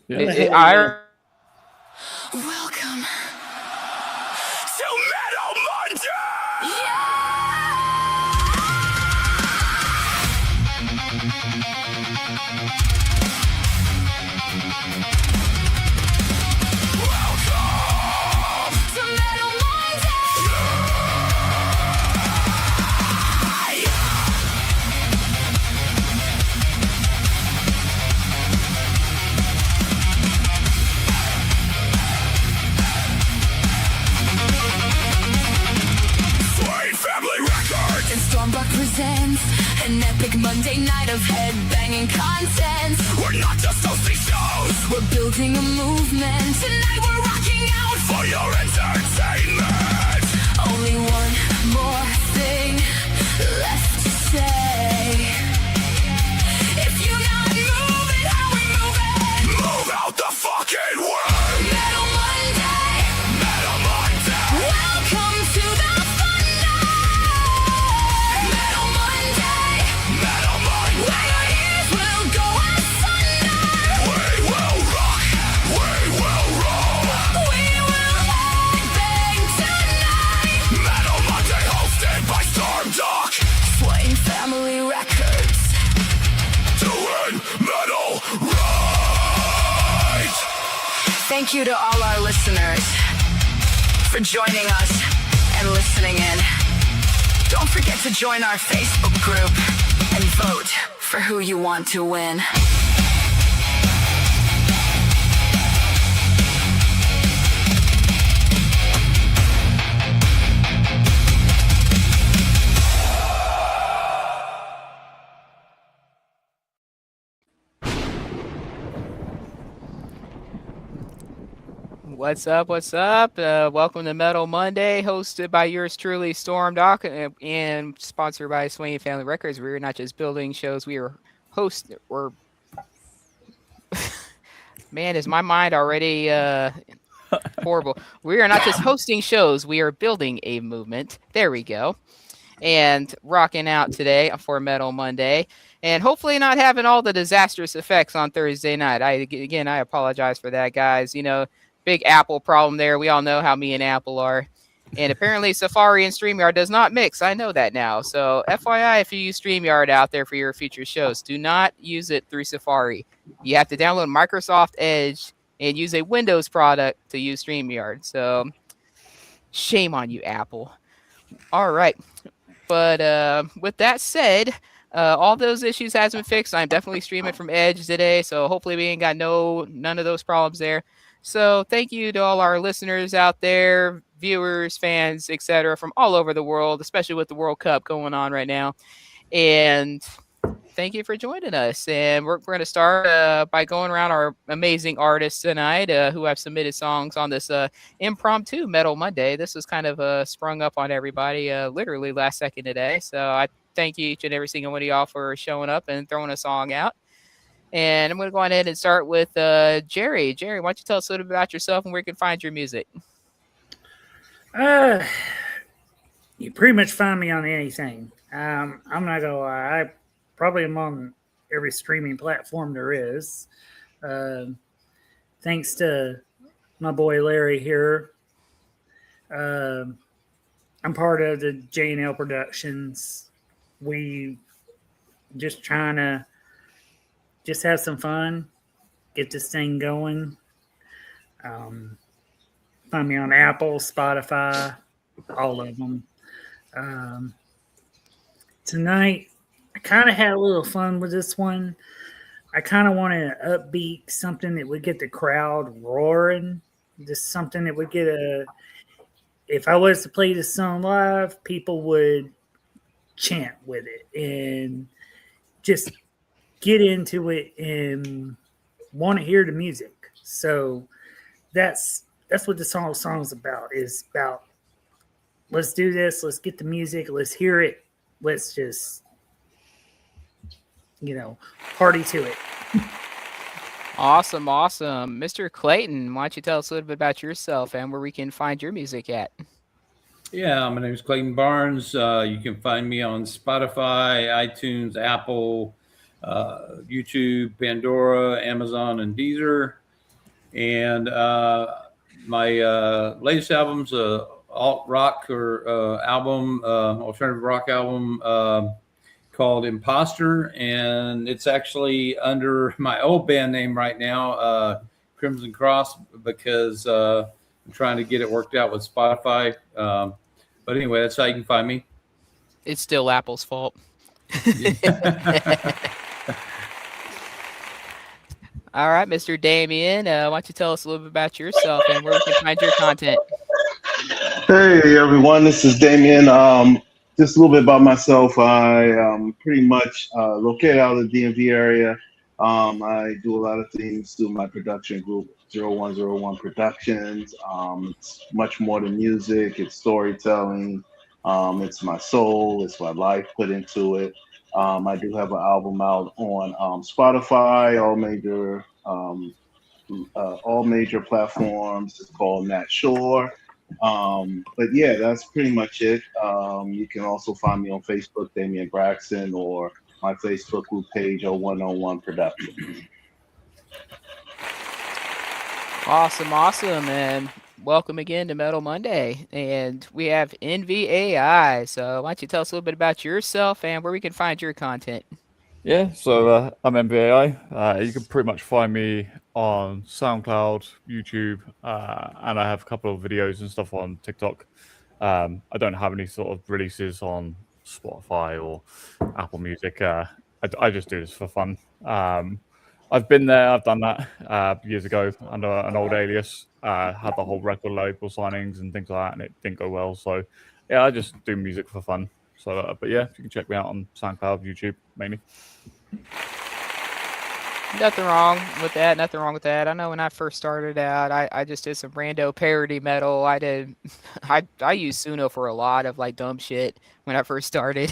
Yeah. Welcome to Metal Monday! Welcome to Metal Family Records and Stormdok presents an epic Monday night of head-banging content. We're not just hosting shows, we're building a movement. Tonight we're rocking out for your entertainment. Only one more thing left to say. If you're not moving, how we moving? Move out the fucking way. Metal Monday, Metal Monday. Welcome to the fun night. Metal Monday, Metal Monday. Where your ears will go asunder. We will rock, we will roll, we will headbang tonight. Metal Monday hosted by Stormdok. Flame Family Records. Doing metal right. Thank you to all our listeners for joining us and listening in. Don't forget to join our Facebook group and vote for who you want to win. What's up? What's up? Welcome to Metal Monday, hosted by yours truly, Stormdok, and sponsored by Swing Family Records. We're not just building shows; we are host. We're man, is my mind already horrible? We are not just hosting shows; we are building a movement. There we go, and rocking out today for Metal Monday. And hopefully not having all the disastrous effects on Thursday night. I apologize for that, guys. Big Apple problem there. We all know how me and Apple are. And apparently Safari and StreamYard does not mix. I know that now. So FYI, if you use StreamYard out there for your future shows, do not use it through Safari. You have to download Microsoft Edge and use a Windows product to use StreamYard. So shame on you, Apple. All right. But with that said, all those issues has been fixed. I'm definitely streaming from Edge today. So hopefully we ain't got none of those problems there. So thank you to all our listeners out there, viewers, fans, etc., from all over the world, especially with the World Cup going on right now. And thank you for joining us. And we're going to start by going around our amazing artists tonight who have submitted songs on this impromptu Metal Monday. This was kind of sprung up on everybody literally last second today. So I thank you each and every single one of y'all for showing up and throwing a song out. And I'm going to go ahead and start with Jerry. Jerry, why don't you tell us a little bit about yourself and where you can find your music? You pretty much find me on anything. I'm not going to lie. I probably am on every streaming platform there is. Thanks to my boy Larry here. I'm part of the J&L Productions. We just trying to just have some fun, get this thing going. Find me on Apple, Spotify, all of them. Tonight, I kind of had a little fun with this one. I kind of wanted an upbeat, something that would get the crowd roaring. Just something that would get if I was to play this song live, people would chant with it and just get into it and want to hear the music. So that's what the song's about. Is about, let's do this, let's get the music, let's hear it, let's just party to it. Awesome. Mr. Clayton, why don't you tell us a little bit about yourself and where we can find your music at? Yeah, my name is Clayton Barnes. You can find me on Spotify, iTunes, Apple, YouTube, Pandora, Amazon, and Deezer. And my latest album's a alt rock or album, alternative rock album called Imposter, and it's actually under my old band name right now, Crimson Cross, because I'm trying to get it worked out with Spotify. But anyway, that's how you can find me. It's still Apple's fault. All right, Mr. Damien, why don't you tell us a little bit about yourself and where we can find your content? Hey everyone, this is Damien. Just a little bit about myself. I pretty much located out of the DMV area. I do a lot of things through my production group, 0101 Productions. It's much more than music. It's storytelling. It's my soul. It's my life put into it. I do have an album out on Spotify, all major platforms. It's called Nat Shore. But yeah, that's pretty much it. You can also find me on Facebook, Damian Braxton, or my Facebook group page, 0101 Productions. Awesome, and welcome again to Metal Monday. And we have NVAI. So why don't you tell us a little bit about yourself and where we can find your content? Yeah, so I'm MVAI. You can pretty much find me on SoundCloud, YouTube, and I have a couple of videos and stuff on TikTok. I don't have any sort of releases on Spotify or Apple Music. I just do this for fun. I've been there, I've done that years ago under an old alias. Had the whole record label signings and things like that, and it didn't go well. So yeah, I just do music for fun. So, but yeah, you can check me out on SoundCloud, YouTube mainly. Nothing wrong with that. Nothing wrong with that. I know when I first started out, I just did some rando parody metal. I used Suno for a lot of like dumb shit when I first started.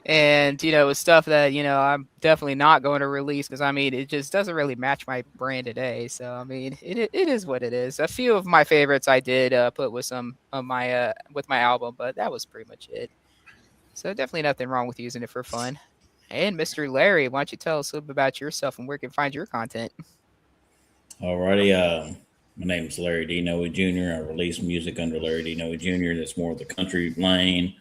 And, it was stuff that, I'm definitely not going to release because, it just doesn't really match my brand today. So, it is what it is. A few of my favorites I did put with some of my with my album, but that was pretty much it. So, definitely nothing wrong with using it for fun. And Mr. Larry, why don't you tell us a little bit about yourself and where you can find your content? Alrighty, my name is Larry D. Noe Jr. I release music under Larry D. Noe Jr. That's more of the country lane.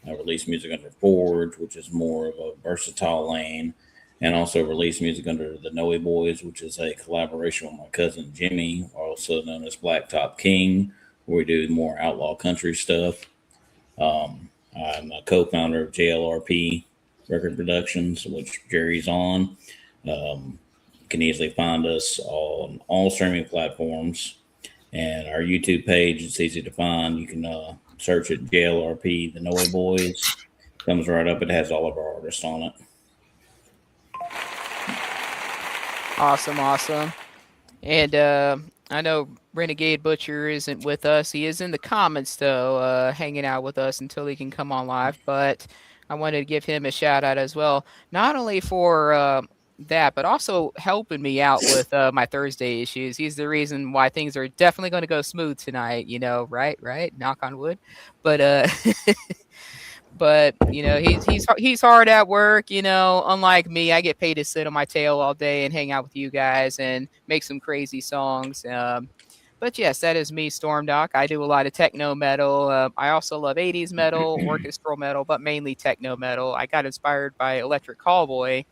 I release music under Forge, which is more of a versatile lane, and also release music under the Noe Boys, which is a collaboration with my cousin Jimmy, also known as Blacktop King, where we do more outlaw country stuff. I'm a co-founder of JLRP Record Productions, which Jerry's on. You can easily find us on all streaming platforms, and our YouTube page is easy to find. You can search at JLRP, the Noe Boys. Comes right up. It has all of our artists on it. Awesome. And I know Renegade Butcher isn't with us. He is in the comments, though, hanging out with us until he can come on live. But I wanted to give him a shout out as well, not only for that, but also helping me out with my Thursday issues. He's the reason why things are definitely going to go smooth tonight, right? Knock on wood. But but he's hard at work. Unlike me, I get paid to sit on my tail all day and hang out with you guys and make some crazy songs. But yes, that is me, Stormdok. I do a lot of techno metal. I also love 80s metal, orchestral metal, but mainly techno metal. I got inspired by Electric Callboy.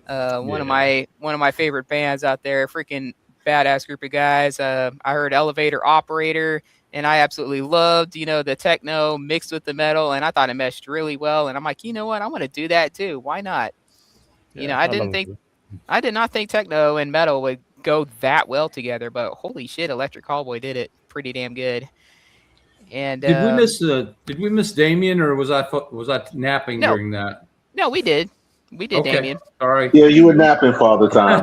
One of my favorite bands out there, freaking badass group of guys. I heard Elevator Operator, and I absolutely loved, the techno mixed with the metal, and I thought it meshed really well. And I'm like, you know what? I want to do that too. Why not? Yeah, I did not think techno and metal would go that well together, but holy shit, Electric Callboy did it pretty damn good. And did we miss Damien, or was I napping during that? No, we did. We did, okay. Damien. Sorry. Yeah, you were napping, Father Time.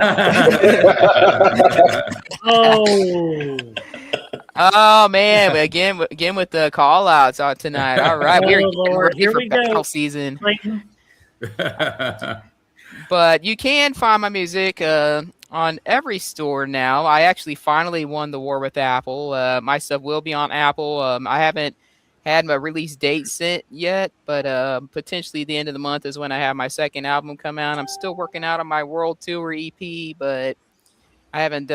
Oh man! Again with the call outs on tonight. All right, we're ready for battle season. But you can find my music on every store now. I actually finally won the war with Apple. My stuff will be on Apple. I haven't had my release date set yet, but potentially the end of the month is when I have my second album come out. I'm still working out on my World Tour EP, but I haven't.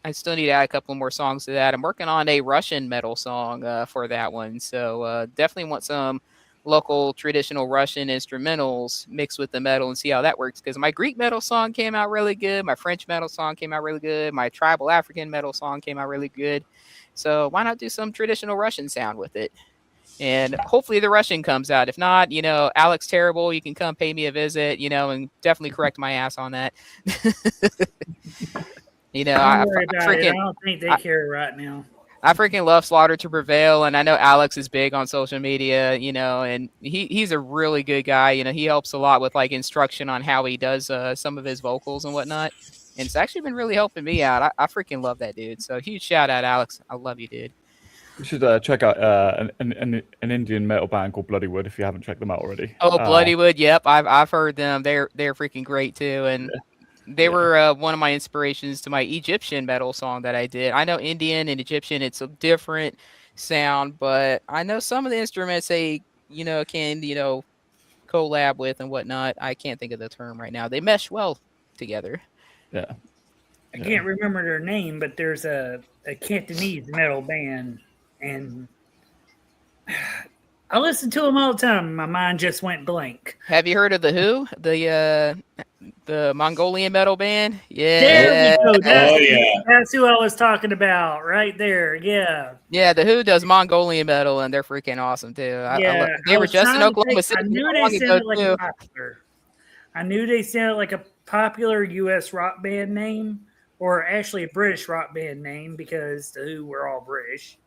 I still need to add a couple more songs to that. I'm working on a Russian metal song for that one, so definitely want some local traditional Russian instrumentals mixed with the metal and see how that works. Because my Greek metal song came out really good, my French metal song came out really good, my tribal African metal song came out really good. So why not do some traditional Russian sound with it? And hopefully the Russian comes out. If not, Alex Terrible, you can come pay me a visit, and definitely correct my ass on that. Don't worry about it. I don't think they care right now. I freaking love Slaughter to Prevail, and I know Alex is big on social media, and he's a really good guy. He helps a lot with like instruction on how he does some of his vocals and whatnot. And it's actually been really helping me out. I freaking love that dude. So huge shout out, Alex. I love you, dude. You should check out an Indian metal band called Bloodywood if you haven't checked them out already. Oh, Bloodywood, yep, I've heard them. They're freaking great too, and they were one of my inspirations to my Egyptian metal song that I did. I know Indian and Egyptian, it's a different sound, but I know some of the instruments they can collab with and whatnot. I can't think of the term right now. They mesh well together. Yeah. I can't remember their name, but there's a Cantonese metal band, and I listen to them all the time. My mind just went blank. Have you heard of the Who? The Mongolian metal band? Yeah. There we go. That's who I was talking about right there. Yeah. Yeah, the Who does Mongolian metal, and they're freaking awesome too. They were just in Oklahoma City. I knew they sounded like a popular. I knew they sounded like a popular U.S. rock band name, or actually a British rock band name, because the Who were all British.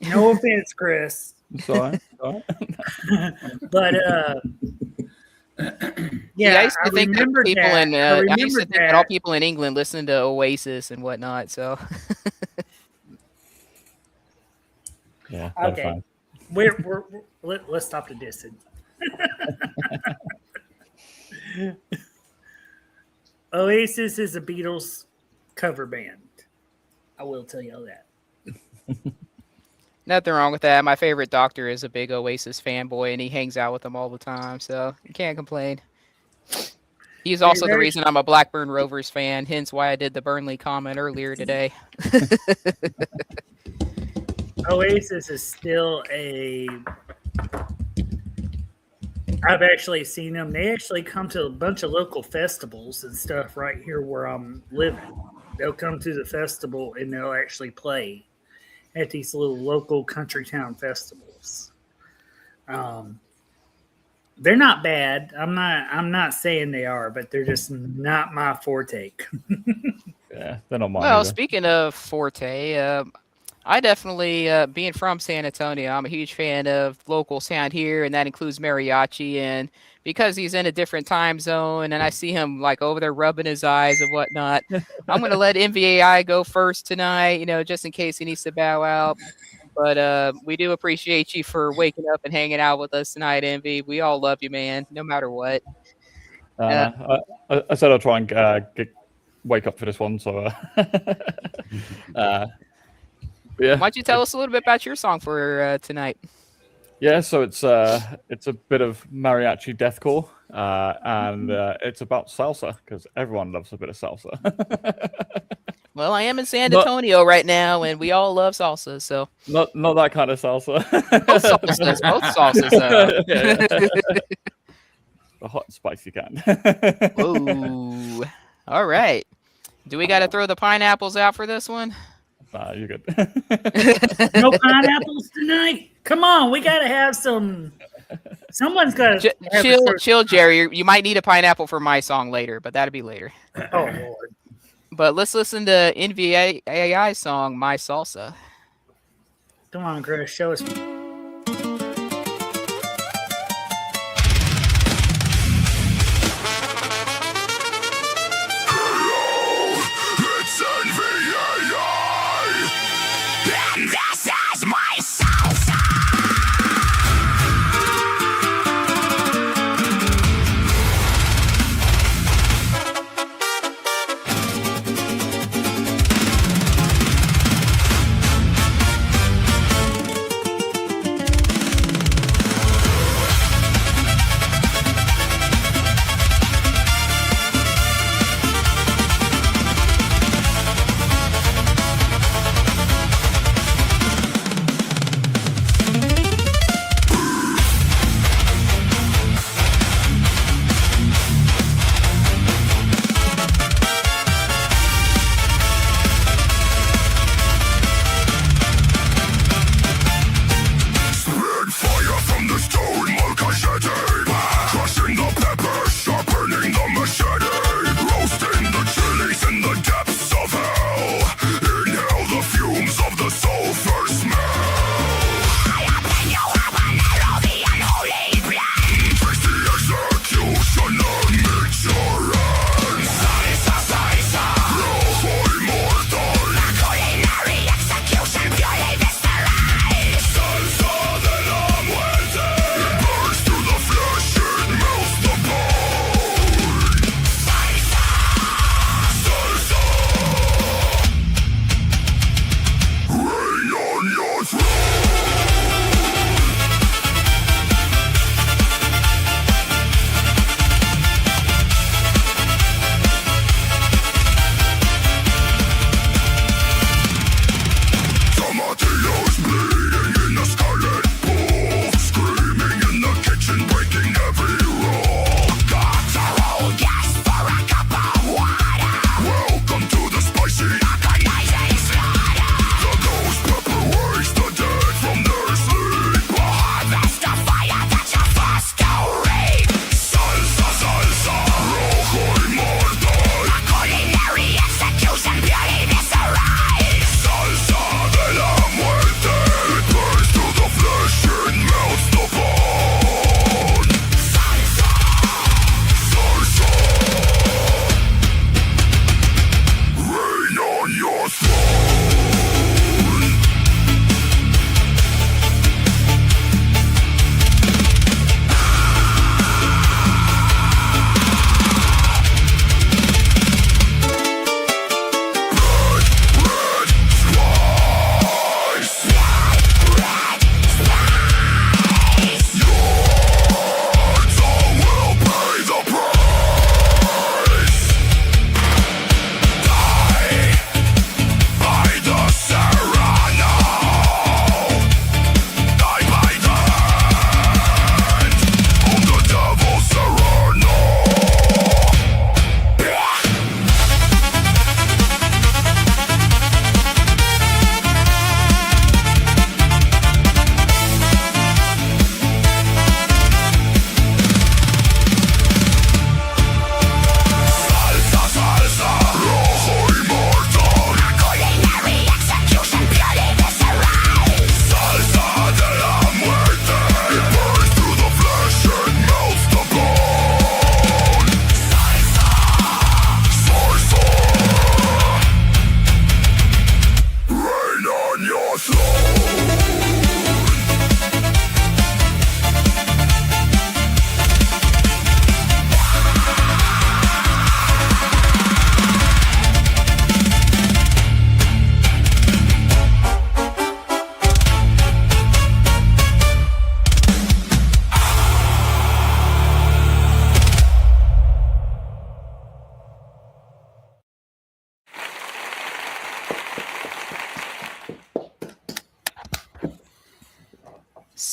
No offense, Chris. Sorry. But I used to think that people I used to think that all people in England listen to Oasis and whatnot. So yeah. Okay. Let's stop the distance. Oasis is a Beatles cover band. I will tell you all that. Nothing wrong with that. My favorite doctor is a big Oasis fanboy, and he hangs out with them all the time, so you can't complain. He's also the reason I'm a Blackburn Rovers fan, hence why I did the Burnley comment earlier today. Oasis is still I've actually seen them. They actually come to a bunch of local festivals and stuff right here where I'm living. They'll come to the festival and they'll actually play at these little local country town festivals. They're not bad. I'm not saying they are, but they're just not my forte. Yeah, they're not mine. Well, either. Speaking of forte, I definitely, being from San Antonio, I'm a huge fan of local sound here, and that includes mariachi. And because he's in a different time zone, and I see him like over there rubbing his eyes and whatnot, I'm going to let MVAI go first tonight, just in case he needs to bow out. But we do appreciate you for waking up and hanging out with us tonight, MV. We all love you, man, no matter what. I said I'll try and wake up for this one, so yeah. Why don't you tell us a little bit about your song for tonight? Yeah, so it's a bit of mariachi deathcore, and it's about salsa because everyone loves a bit of salsa. Well, I am in San Antonio right now, and we all love salsa. So not that kind of salsa. Both salsas. Yeah. The hot and spicy kind. Ooh, all right. Do we got to throw the pineapples out for this one? Nah, you're good. No pineapples tonight? Come on, we got to have some. Someone's got to chill, Jerry. You might need a pineapple for my song later, but that'll be later. Oh, Lord. But let's listen to NVAI's song, My Salsa. Come on, Chris, show us.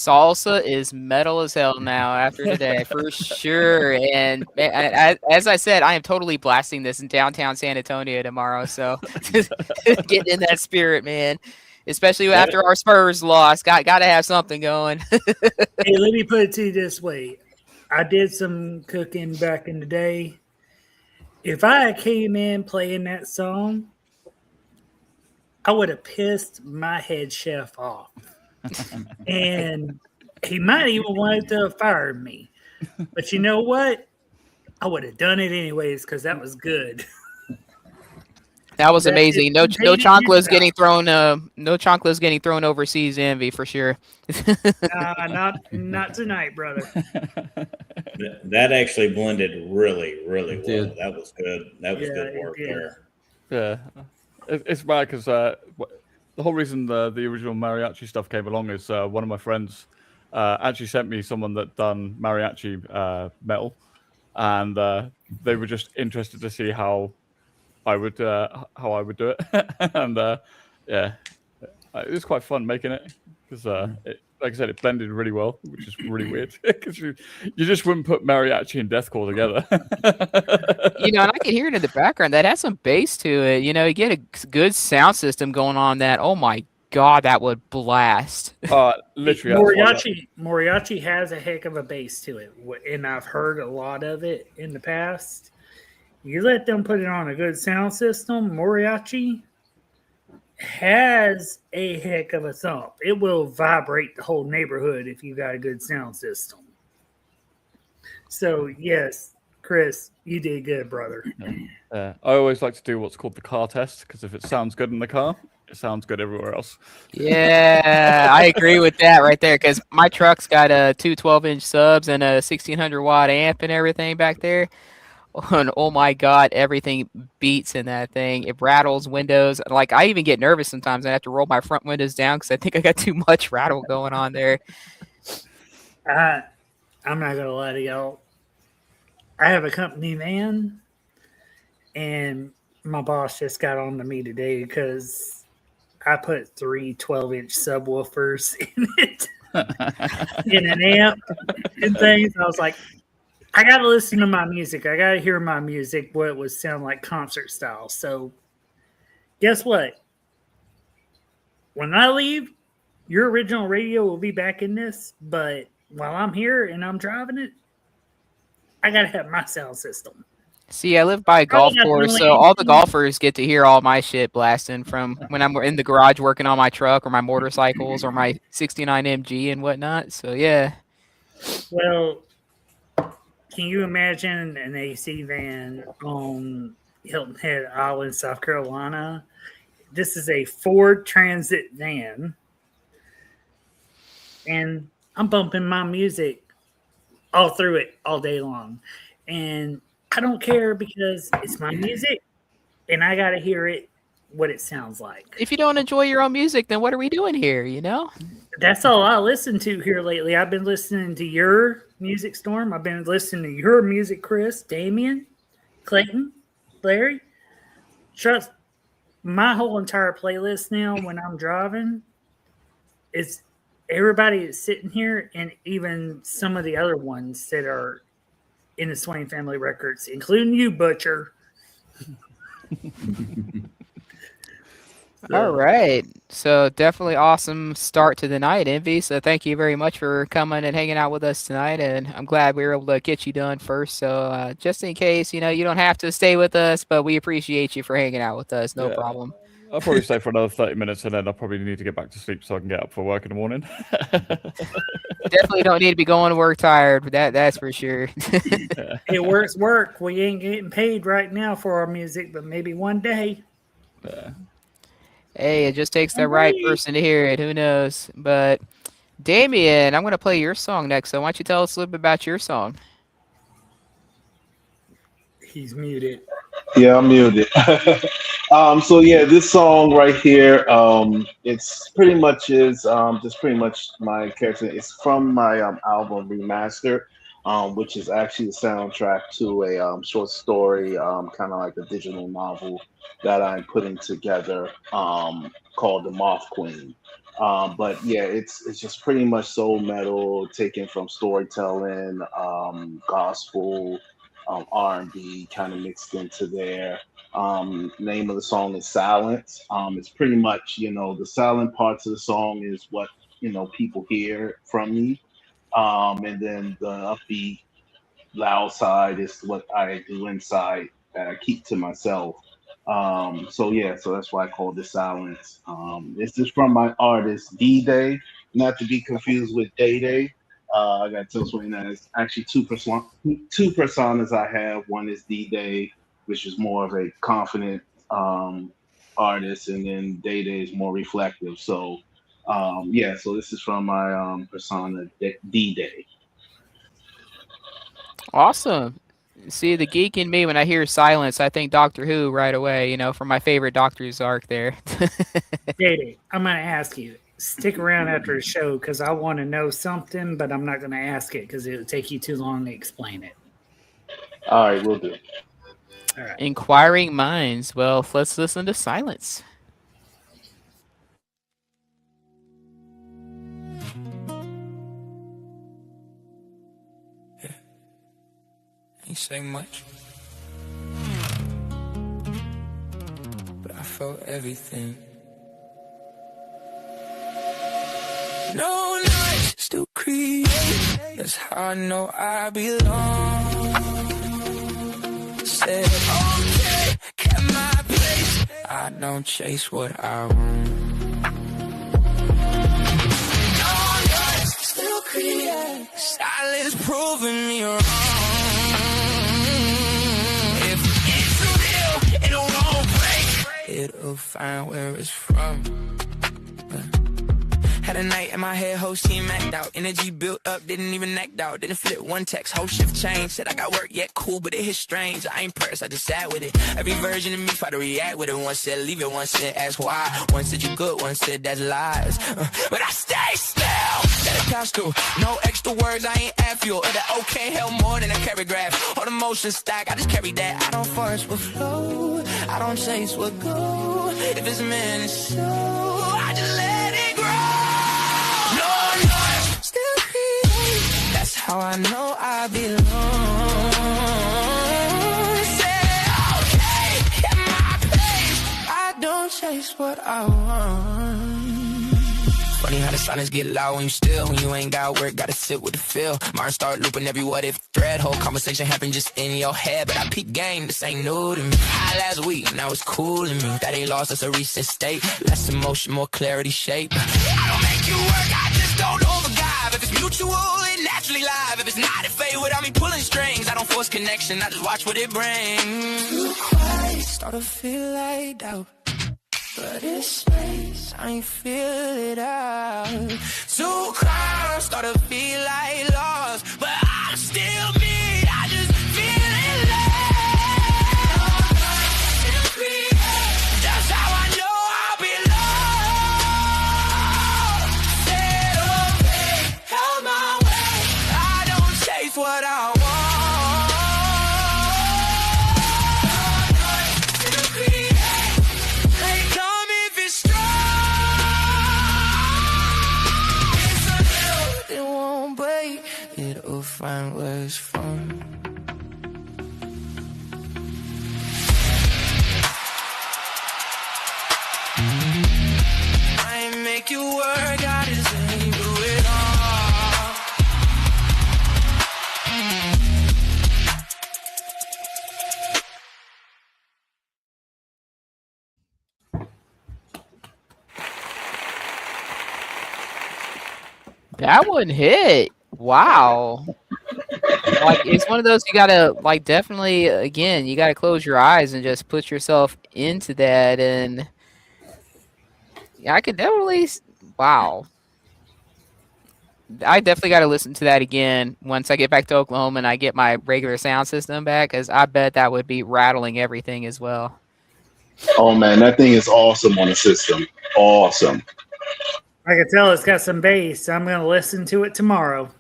salsa is metal as hell now after today, for sure. And as I said, I am totally blasting this in downtown San Antonio tomorrow. So getting in that spirit, man. Especially after our Spurs loss, got to have something going. Hey, let me put it to you this way: I did some cooking back in the day. If I came in playing that song, I would have pissed my head chef off. And he might even wanted to have fired me. But you know what? I would have done it anyways because that was good. That was amazing. No Chonkla's getting thrown. No Chonkla's getting thrown overseas. Envy for sure. Not tonight, brother. That actually blended really, really well. That was good. That was good work there. Yeah, it's bad because the whole reason the original mariachi stuff came along is one of my friends actually sent me someone that done mariachi metal, and they were just interested to see how I would do it, and yeah, it was quite fun making it because like I said, it blended really well, which is really weird because you just wouldn't put mariachi and deathcore together. And I can hear it in the background. That has some bass to it. You get a good sound system going on. That, oh my god, that would blast. Literally, Mariachi has a heck of a bass to it, and I've heard a lot of it in the past. You let them put it on a good sound system, Mariachi has a heck of a thump. It will vibrate the whole neighborhood if you got a good sound system. So, yes, Chris, you did good, brother. I always like to do what's called the car test, because if it sounds good in the car, it sounds good everywhere else. Yeah, I agree with that right there, because my truck's got two 12-inch subs and a 1600-watt amp and everything back there. And oh my god, everything beats in that thing. It rattles windows. Like, I even get nervous sometimes. I have to roll my front windows down because I think I got too much rattle going on there. I'm not gonna lie to y'all. I have a company van, and my boss just got on to me today because I put 3 12-inch subwoofers in it, in an amp and things. I was like, I got to listen to my music. I got to hear my music, what it would sound like concert style. So guess what? When I leave, your original radio will be back in this. But while I'm here and I'm driving it, I got to have my sound system. See, I live by a golf course, so all the golfers get to hear all my shit blasting from when I'm in the garage working on my truck or my motorcycles or my 69 MG and whatnot. So, yeah. Well, can you imagine an AC van on Hilton Head Island, South Carolina? This is a Ford Transit van, and I'm bumping my music all through it all day long. And I don't care because it's my music, and I got to hear it, what it sounds like. If you don't enjoy your own music, then what are we doing here, That's all I listen to here lately. I've been listening to your music, Storm. I've been listening to your music, Chris, Damien, Clayton, Larry. Trust my whole entire playlist now when I'm driving is everybody that's sitting here, and even some of the other ones that are in the Swain Family Records, including you, Butcher. All right. So definitely awesome start to the night, Envy. So thank you very much for coming and hanging out with us tonight. And I'm glad we were able to get you done first. So just in case, you don't have to stay with us, but we appreciate you for hanging out with us. No problem. I'll probably stay for another 30 minutes and then I'll probably need to get back to sleep so I can get up for work in the morning. Definitely don't need to be going to work tired. That's for sure. It work. We ain't getting paid right now for our music, but maybe one day. Yeah. Hey, it just takes the right person to hear it. Who knows? But Damien, I'm going to play your song next. So why don't you tell us a little bit about your song? He's muted. Yeah, I'm muted. So yeah, this song right here, it's pretty much just pretty much my character. It's from my album Remaster, which is actually the soundtrack to a short story, kind of like a digital novel that I'm putting together, called The Moth Queen. But yeah, it's just pretty much soul metal taken from storytelling, gospel, R&B kind of mixed into there. Name of the song is Silence. It's pretty much, the silent parts of the song is what, people hear from me. And then the upbeat loud side is what I do inside that I keep to myself. So yeah, so that's why I call this silence. This is from my artist D Day, not to be confused with Day Day. I got to tell Swain that it's actually two personas I have. One is D Day, which is more of a confident artist, and then Day Day is more reflective. So yeah, so this is from my persona D Day. Awesome. See, the geek in me, when I hear silence, I think Doctor Who right away, from my favorite Doctor's arc there. Katie, I'm going to ask you, stick around after the show because I want to know something, but I'm not going to ask it because it would take you too long to explain it. All right, we'll do. All right. Inquiring minds. Well, let's listen to silence. Ain't say much, but I felt everything. No nights, still create. That's how I know I belong. Said okay, kept my place. I don't chase what I want. No nights, still create. Silence proving me wrong. It'll find where it's from. Had a night in my head, whole team macked out. Energy built up, didn't even act out. Didn't flip one text, whole shift changed. Said I got work, yet cool, but it hit strange. I ain't pressed, I just sat with it. Every version of me tried to react with it. One said leave it, one said ask why. One said you good, one said that's lies. But I stay still. That it counts to no extra words, I ain't add fuel. That okay held more than a paragraph. All the motion stack, I just carry that. I don't force what flow, I don't chase what go. If it's meant, it's so. I just let it grow. Still create. That's how I know I belong. Say okay, at my pace. I don't chase what I want. Funny how the silence get loud when you still. When you ain't got work, gotta sit with the feel. Mine start looping every what if thread. Whole conversation happen just in your head. But I peep game, this ain't new to me. High last week, now it's cool to me. That ain't lost, that's a recent state. Less emotion, more clarity shape. I don't make you work, I just don't overgive. If it's mutual, it naturally live. If it's not, it fade without me pulling strings. I don't force connection, I just watch what it brings. Too quiet, start to feel like doubt. But it's space, I ain't feel it out. Too calm, start to feel like lost. But I'm still me, I just feel it love. That's how I know I belong. Said okay, held my way. I don't chase what I want. It'll find where it's from. I ain't make you work, I just ain't do it all. That one hit. Wow. Like, it's one of those you gotta, like, definitely, again, you gotta close your eyes and just put yourself into that. And yeah, I could definitely, wow. I definitely got to listen to that again once I get back to Oklahoma and I get my regular sound system back, because I bet that would be rattling everything as well. Oh man, that thing is awesome on the system. Awesome. I can tell it's got some bass. I'm going to listen to it tomorrow.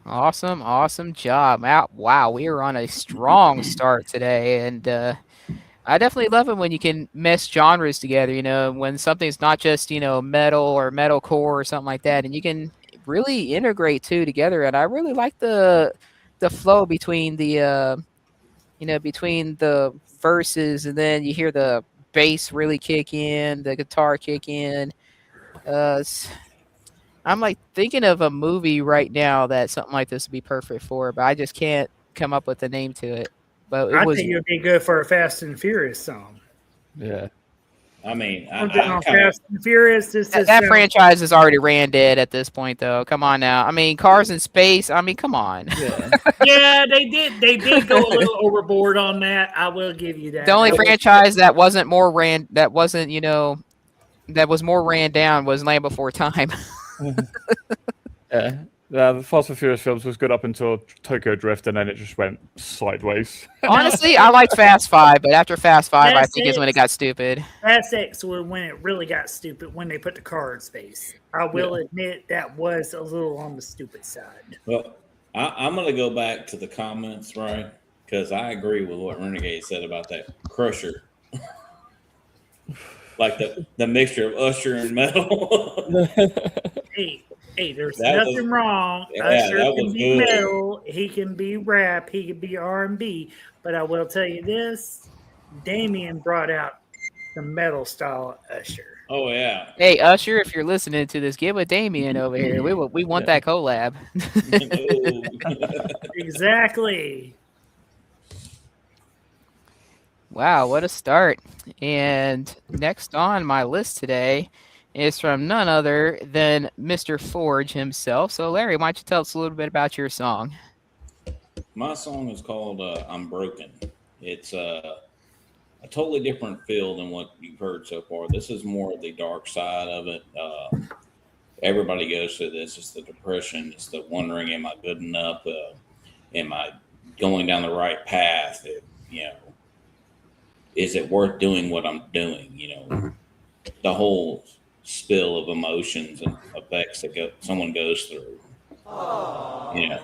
Awesome job. Wow, we are on a strong start today, and I definitely love it when you can mesh genres together, when something's not just, metal or metalcore or something like that, and you can really integrate two together. And I really like the flow between between the verses, and then you hear the bass really kick in, the guitar kick in. I'm like thinking of a movie right now that something like this would be perfect for, but I just can't come up with a name to it. But I think it would be good for a Fast and Furious song. Yeah. I mean, Fast and Furious. That franchise is already ran dead at this point, though. Come on now. I mean, Cars in Space. I mean, come on. Yeah, yeah, they did. They did go a little overboard on that. I will give you that. The only franchise that wasn't more ran, that wasn't, that was more ran down was Land Before Time. yeah. The Fast and Furious films was good up until Tokyo Drift, and then it just went sideways. Honestly, I liked Fast 5, but after Fast 5, I think is when it got stupid. Fast X was when it really got stupid, when they put the car in space. I will admit that was a little on the stupid side. Well, I'm going to go back to the comments, right? Because I agree with what Renegade said about that Crusher. Like the mixture of Usher and metal. Hey, there's nothing wrong. Usher can be metal, he can be rap, he can be R&B. But I will tell you this, Damien brought out the metal style Usher. Oh, yeah. Hey, Usher, if you're listening to this, get with Damien over here. We want that collab. Exactly. Wow, what a start. And next on my list today is from none other than Mr. Forge himself. So, Larry, why don't you tell us a little bit about your song? My song is called I'm Broken. It's a totally different feel than what you've heard so far. This is more of the dark side of it. Everybody goes through this. It's the depression. It's the wondering, am I good enough? Am I going down the right path? Is it worth doing what I'm doing? The whole spill of emotions and effects that someone goes through. Yeah,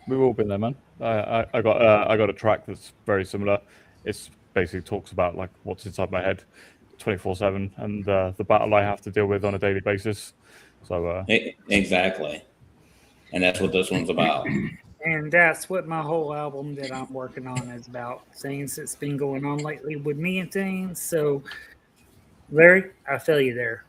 we've all been there, man. I got a track that's very similar. It's basically talks about like what's inside my head 24/7 and the battle I have to deal with on a daily basis. So exactly, and that's what this one's about. And that's what my whole album that I'm working on is about. Things that's been going on lately with me and things. So, Larry, I feel you there.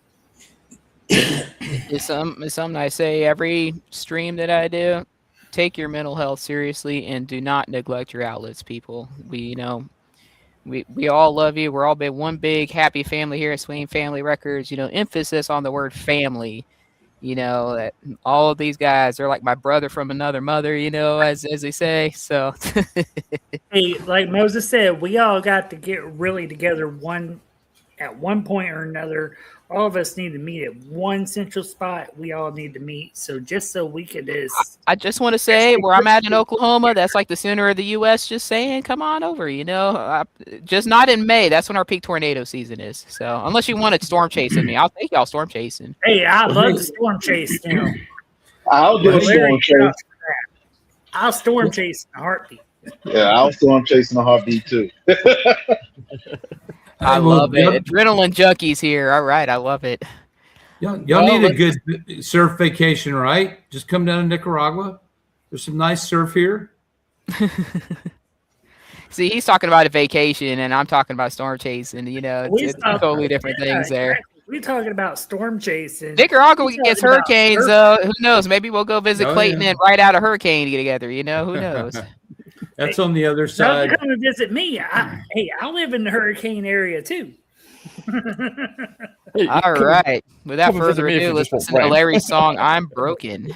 It's something I say every stream that I do. Take your mental health seriously and do not neglect your outlets, people. We all love you. We're all been one big happy family here at Swing Family Records. Emphasis on the word family. That all of these guys, they're like my brother from another mother, as they say. So, hey, like Moses said, we all got to get really together at one point or another. All of us need to meet at one central spot. We all need to meet. So just so we could I just want to say where I'm at in Oklahoma, that's like the center of the U.S. Just saying, come on over, just not in May. That's when our peak tornado season is. So unless you want to storm chasing me, I'll take y'all storm chasing. Hey, I love the storm chase now. I'll do a storm chase. I'll storm chase in a heartbeat. Yeah, I'll storm chase in a heartbeat too. I love it. Adrenaline junkies here. All right, I love it. Y'all need a good surf vacation, right? Just come down to Nicaragua. There's some nice surf here. See, he's talking about a vacation, and I'm talking about storm chasing. It's totally different things there. Exactly. We're talking about storm chasing. Nicaragua gets hurricanes. Who knows? Maybe we'll go visit Clayton and ride out a hurricane together. Who knows? That's on the other side. Come and visit me. I live in the hurricane area too. All right. Without further ado, let's listen to Larry's song, I'm Broken.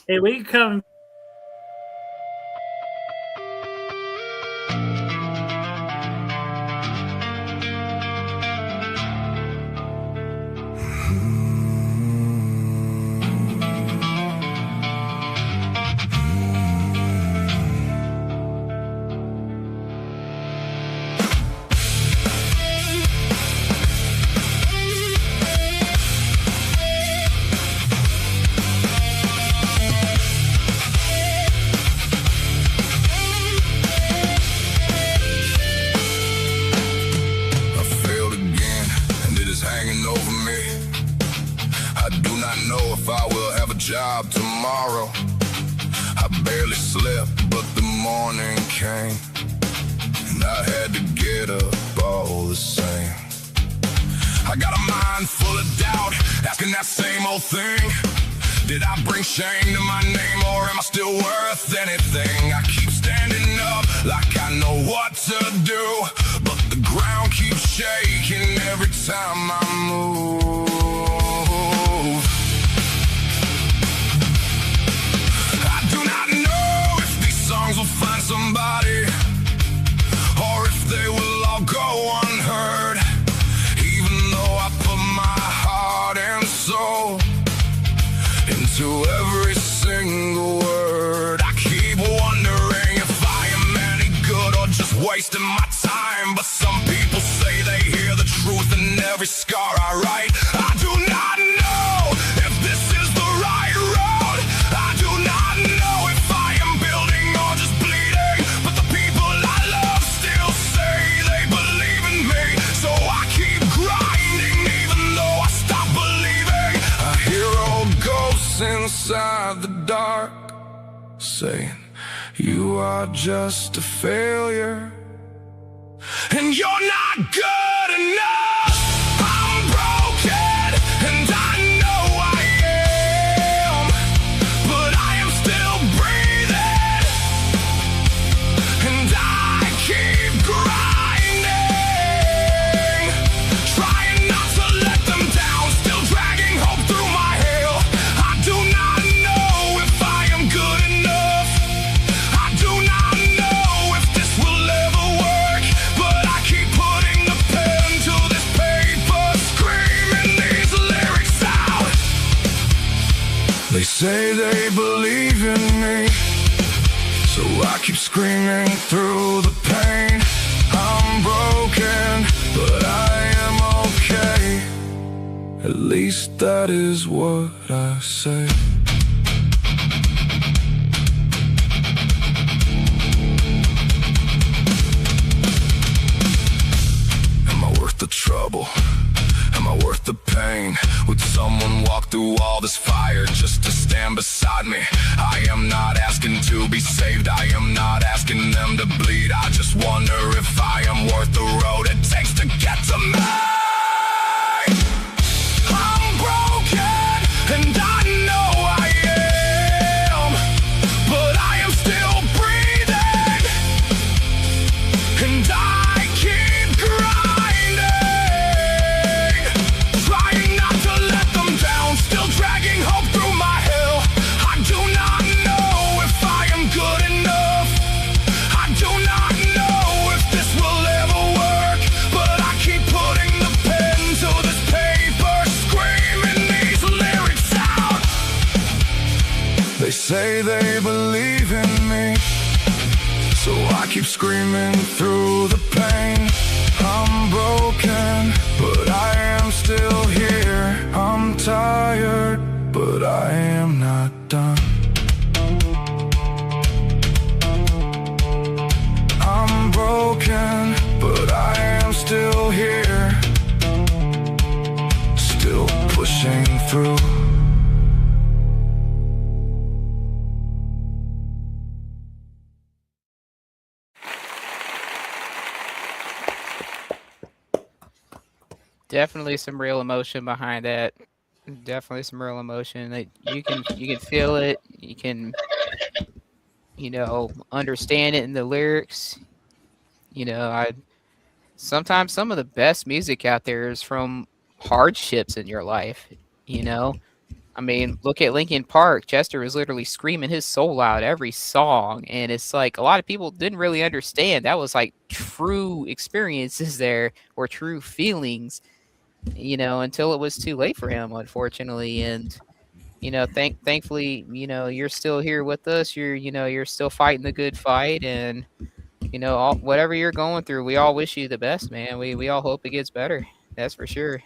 Hey, we can come. came, and I had to get up all the same. I got a mind full of doubt, asking that same old thing. Did I bring shame to my name, or am I still worth anything? I keep standing up like I know what to do, but the ground keeps shaking every time I move. I do not know if these songs will find somebody, or if they will all go unheard. Even though I put my heart and soul into every single word, I keep wondering if I am any good or just wasting my time. But some people say they hear the truth in every scar I write. I do not know if this is the right road. I do not know if I am building or just bleeding, but the people I love still say they believe in me. So I keep grinding even though I stop believing. I hear old ghosts inside the dark saying, you are just a failure, and you're not good enough. I'm broken, and I know I am, but I am still breathing, and I keep grinding, trying not to let them down, still dragging hope through my hell. I do not know if I am good enough. I do not know if this will ever work, but I keep putting the pen to this paper, screaming these lyrics out. They say they believe in me, so I keep screaming through the pain. I'm broken, but I am okay. At least that is what I say. Am I worth the trouble? Am I worth the pain? Would someone walk through all this fire just to stand beside me? I am not asking to be saved, I am not asking them to bleed. I just wonder if I am worth the road it takes to get to me. I'm broken, and I know I am, but I am still breathing, and I keep grinding, trying not to let them down, still dragging hope through my hell. I do not know if I am good enough. I do not know if this will ever work, but I keep putting the pen to this paper, screaming these lyrics out. They say they believe in me, so I keep screaming through the pain. I'm broken, but I am still here. I'm tired, but I am not done. I'm broken, but I am still here, still pushing through. Definitely some real emotion behind that. Definitely some real emotion. That you can feel it. You can understand it in the lyrics. I sometimes some of the best music out there is from hardships in your life. I mean, look at Linkin Park. Chester was literally screaming his soul out every song, and it's like a lot of people didn't really understand that was like true experiences there or true feelings, until it was too late for him, unfortunately. And thankfully, you're still here with us. You're still fighting the good fight, and whatever you're going through, we all wish you the best, man. We all hope it gets better. That's for sure.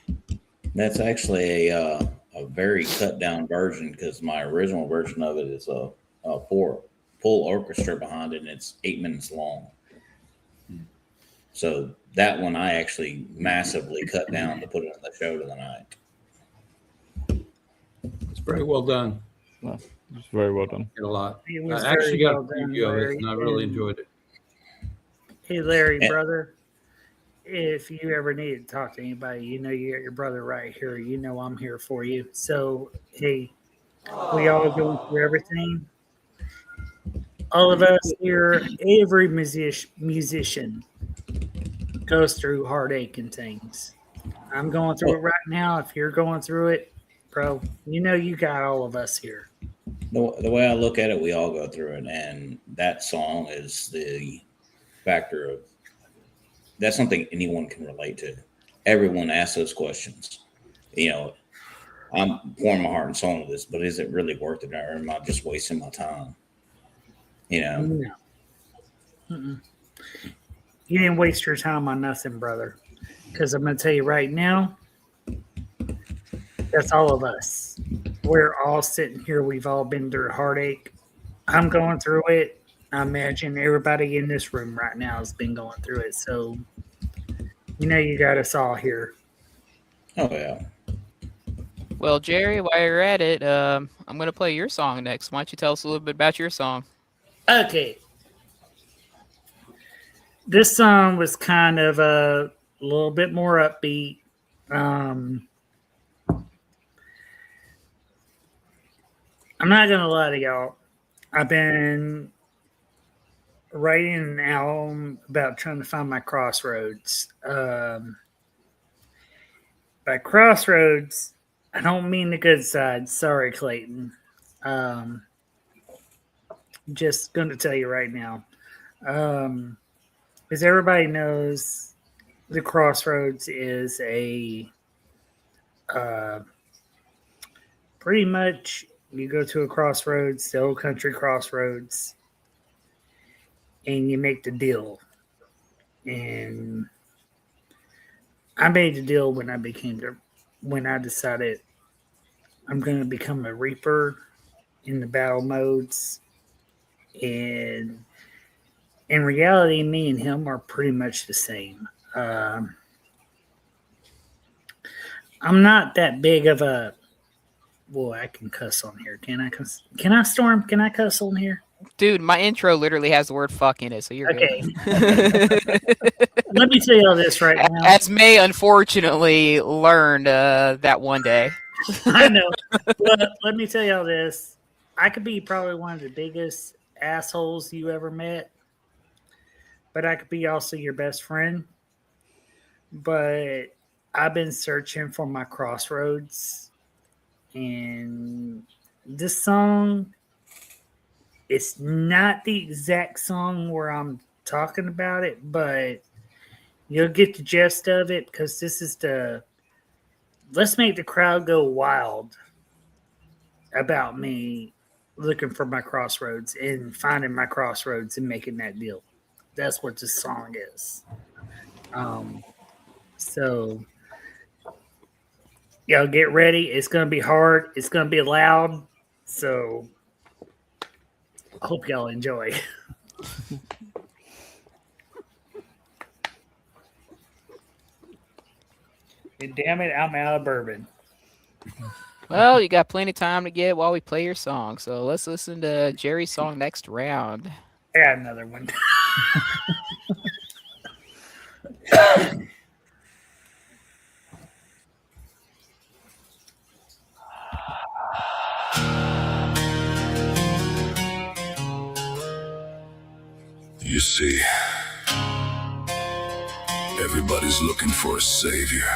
That's actually a very cut down version, because my original version of it is a full orchestra behind it, and it's 8 minutes long. So that one I actually massively cut down to put it on the show tonight. It's very well done. No, it's very well done. A lot. It was I actually very got well a done, preview of it, Larry, and I really and enjoyed it. Hey, Larry, And, brother. If you ever need to talk to anybody, you know you got your brother right here. You know I'm here for you. So, hey, we all going through everything. All of us here, every musician goes through heartache and things. I'm going through it well, right now. If you're going through it, bro, you know you got all of us here. the way I look at it, we all go through it, and that song is the factor of that's something anyone can relate to. Everyone asks those questions. You know, I'm pouring my heart and soul into this, but is it really worth it, or am I just wasting my time? You know, No. Mm-mm. You didn't waste your time on nothing, brother. Because I'm going to tell you right now, that's all of us. We're all sitting here. We've all been through heartache. I'm going through it. I imagine everybody in this room right now has been going through it. So, you know, you got us all here. oh yeah. Well, Jerry, while you're at it, I'm going to play your song next. Why don't you tell us a little bit about your song? Okay. This song was kind of a little bit more upbeat. I'm not going to lie to y'all. I've been writing an album about trying to find my crossroads. By crossroads, I don't mean the good side. Sorry, Clayton. Just going to tell you right now. As everybody knows, the crossroads is a pretty much you go to a crossroads, the old country crossroads, and you make the deal. And I made the deal when I decided I'm going to become a reaper in the battle modes. And in reality, me and him are pretty much the same. I'm not that big of a. Boy, I can cuss on here. Can I cuss? Can I, Storm? Can I cuss on here? Dude, my intro literally has the word fuck in it, so you're Okay. good. Let me tell you all this right now. As May unfortunately learned that one day. I know. But let me tell you all this. I could be probably one of the biggest assholes you ever met, but I could be also your best friend. But I've been searching for my crossroads, and this song, it's not the exact song where I'm talking about it, but you'll get the gist of it because this is let's make the crowd go wild about me looking for my crossroads and finding my crossroads and making that deal. That's what this song is. So y'all get ready. It's going to be hard. It's going to be loud. So I hope y'all enjoy. And damn it, I'm out of bourbon. Well, you got plenty of time to get while we play your song. So let's listen to Jerry's song next round. I got another one. You see, everybody's looking for a savior.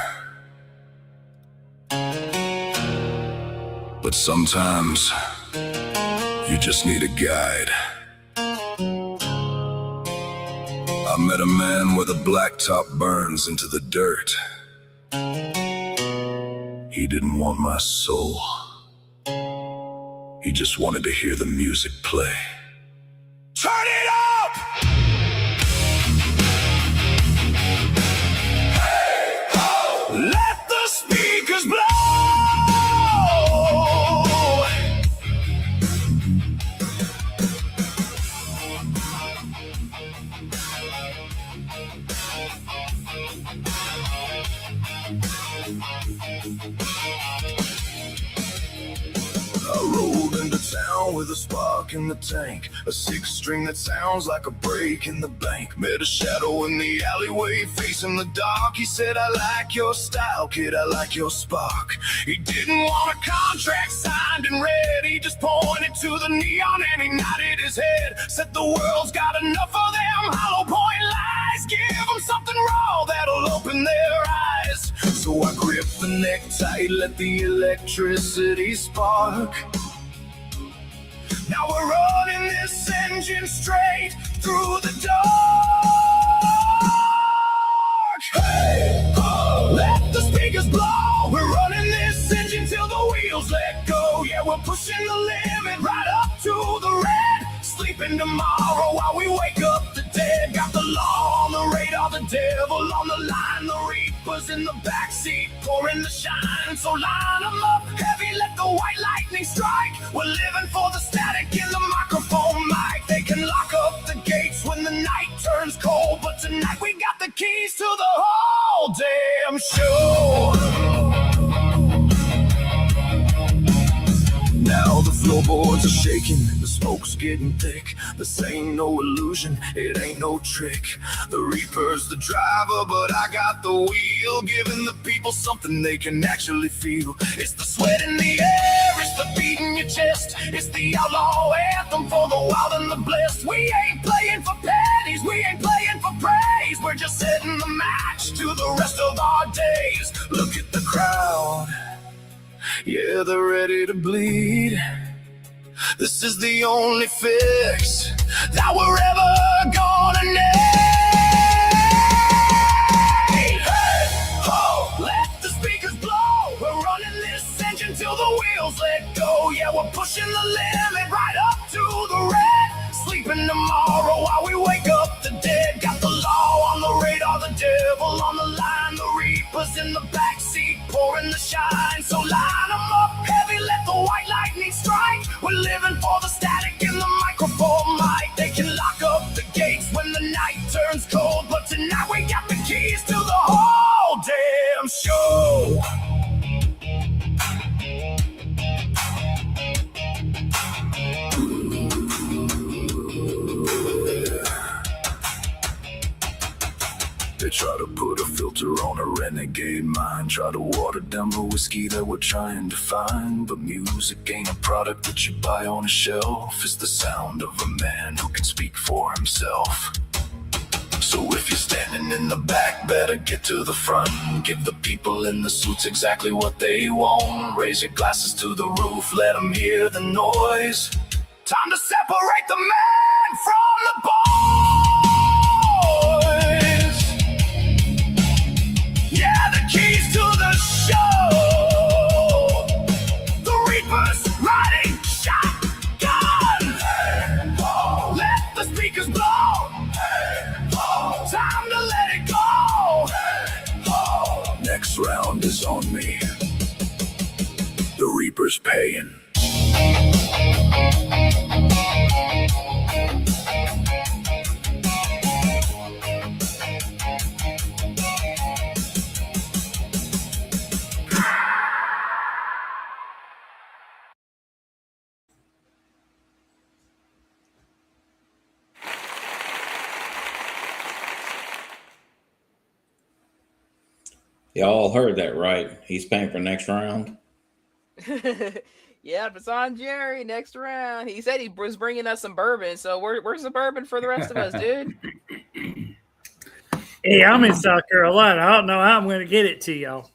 But sometimes you just need a guide. I met a man where the blacktop burns into the dirt. He didn't want my soul. He just wanted to hear the music play. Turn it up! Hey, ho! Let the speakers blow! I rode into town on with a spark in the tank, a six string that sounds like a break in the bank. Met a shadow in the alleyway facing the dark. He said, I like your style, kid, I like your spark. He didn't want a contract signed in red. He just pointed to the neon and he nodded his head. Said the world's got enough of them hollow point lies. Give them something raw that'll open their eyes. So I gripped the necktie, let the electricity spark. Now we're running this engine straight through the dark. Hey, oh, let the speakers blow. We're running this engine till the wheels let go. Yeah, we're pushing the limit right up to the red. Sleeping tomorrow while we wake up the dead. Got the law on the radar, the devil on the line. The reapers in the backseat pouring the shine. So line them up heavy, let the white lightning strike. We're living for the static in the microphone mic. They can lock up the gates when the night turns cold, but tonight we got the keys to the whole damn show. Now the floorboards are shaking, the smoke's getting thick. This ain't no illusion, it ain't no trick. The Reaper's the driver, but I got the wheel, giving the people something they can actually feel. It's the sweat in the air, it's the beat in your chest. It's the outlaw anthem for the wild and the blessed. We ain't playing for pennies, we ain't playing for praise. We're just setting the match to the rest of our days. Look at the crowd, yeah, they're ready to bleed. This is the only fix that we're ever gonna need. Hey, ho, let the speakers blow. We're running this engine till the wheels let go. Yeah, we're pushing the limit right up to the red. Sleeping tomorrow while we wake up the dead. Got the law on the radar, the devil on the line. The reapers in the backseat pouring the shine. So line them up heavy, let the white lightning strike. We're living for the static in the microphone mic. They can lock up the gates when the night turns cold, but tonight we got the keys to the whole damn show. They try to put a filter on a renegade mind, try to water down the whiskey that we're trying to find. But music ain't a product that you buy on a shelf. It's the sound of a man who can speak for himself. So if you're standing in the back, better get to the front. Give the people in the suits exactly what they want. Raise your glasses to the roof, let them hear the noise. Time to separate the man from the boys. Yeah, the keys to the show. The Reapers riding shotgun. Hey, oh, let the speakers blow. Hey, oh, time to let it go. Hey, oh, next round is on me. The Reaper's paying. Y'all heard that, right? He's paying for next round. Yeah, it's on Jerry next round. He said he was bringing us some bourbon, so where's the bourbon for the rest of us, dude? Hey, I'm in South Carolina. I don't know how I'm going to get it to y'all.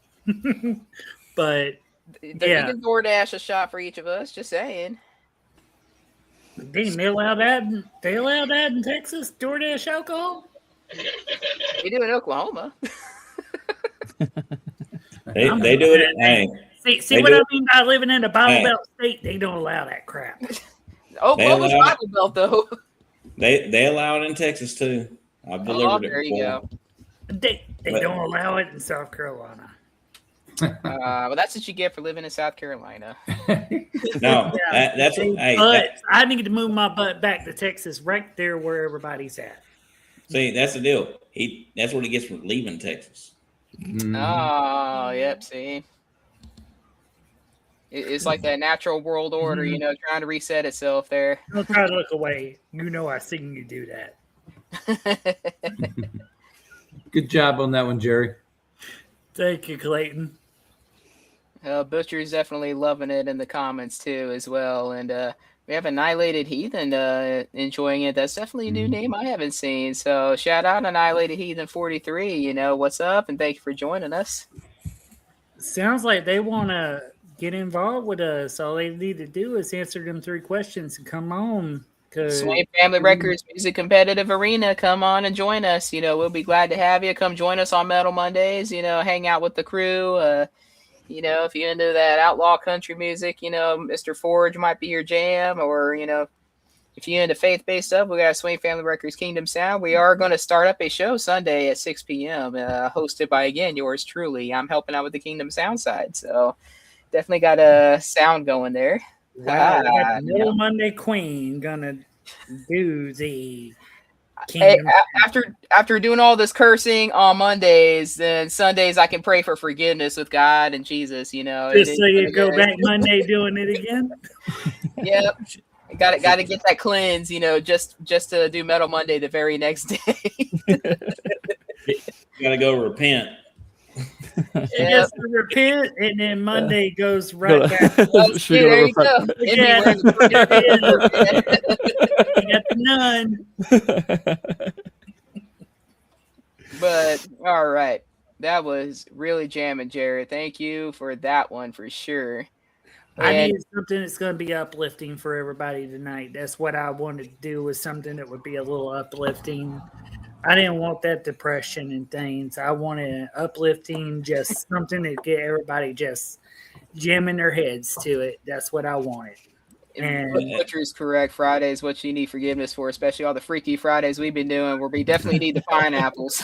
But You yeah, can DoorDash a shot for each of us. Just saying. dang, they allow that. They allow that in Texas. DoorDash alcohol. We do in Oklahoma. They do it. Hey, See what I mean by living in a Bible Belt state? They don't allow that crap. Oklahoma's Bible Belt, though. They allow it in Texas too. I've delivered it there before. you go. They don't allow it in South Carolina. Well, that's what you get for living in South Carolina. No, that's what. Hey, But I need to move my butt back to Texas, right there where everybody's at. see, that's the deal. That's what he gets for leaving Texas. Oh, yep. See. It's like that natural world order, you know, trying to reset itself there. Don't try to look away. You know I seen you do that. Good job on that one, Jerry. Thank you, Clayton. Butcher's definitely loving it in the comments too, as well. And we have Annihilated Heathen enjoying it. That's definitely a new name I haven't seen. So shout out Annihilated Heathen 43. You know, what's up? And thank you for joining us. Sounds like they want to get involved with us. All they need to do is answer them 3 questions and come on. Swain Family Records Music Competitive Arena. Come on and join us. You know, we'll be glad to have you. Come join us on Metal Mondays. You know, hang out with the crew. You know, if you're into that outlaw country music, you know, Mr. Forge might be your jam. Or, you know, if you're into faith-based stuff, we got Swain Family Records Kingdom Sound. We are going to start up a show Sunday at 6 p.m. Hosted by, again, yours truly. I'm helping out with the Kingdom Sound side. So definitely got a sound going there. Wow, Metal Monday Queen gonna do the Kingdom. Hey, after doing all this cursing on Mondays, then Sundays I can pray for forgiveness with God and Jesus. You know, just so you go back Monday doing it again. Yep, got to get that cleanse. You know, just to do Metal Monday the very next day. You got to go repent. Yes, repent, and then Monday goes right back. There you go. Yeah. You got the nun. But all right, that was really jamming, Jared. Thank you for that one for sure. I needed something that's going to be uplifting for everybody tonight. That's what I wanted to do, was something that would be a little uplifting. I didn't want that depression and things. I wanted an uplifting, just something to get everybody just jamming their heads to it. That's what I wanted. And Butcher's correct. Friday is what you need forgiveness for, especially all the Freaky Fridays we've been doing, where we definitely need the pineapples.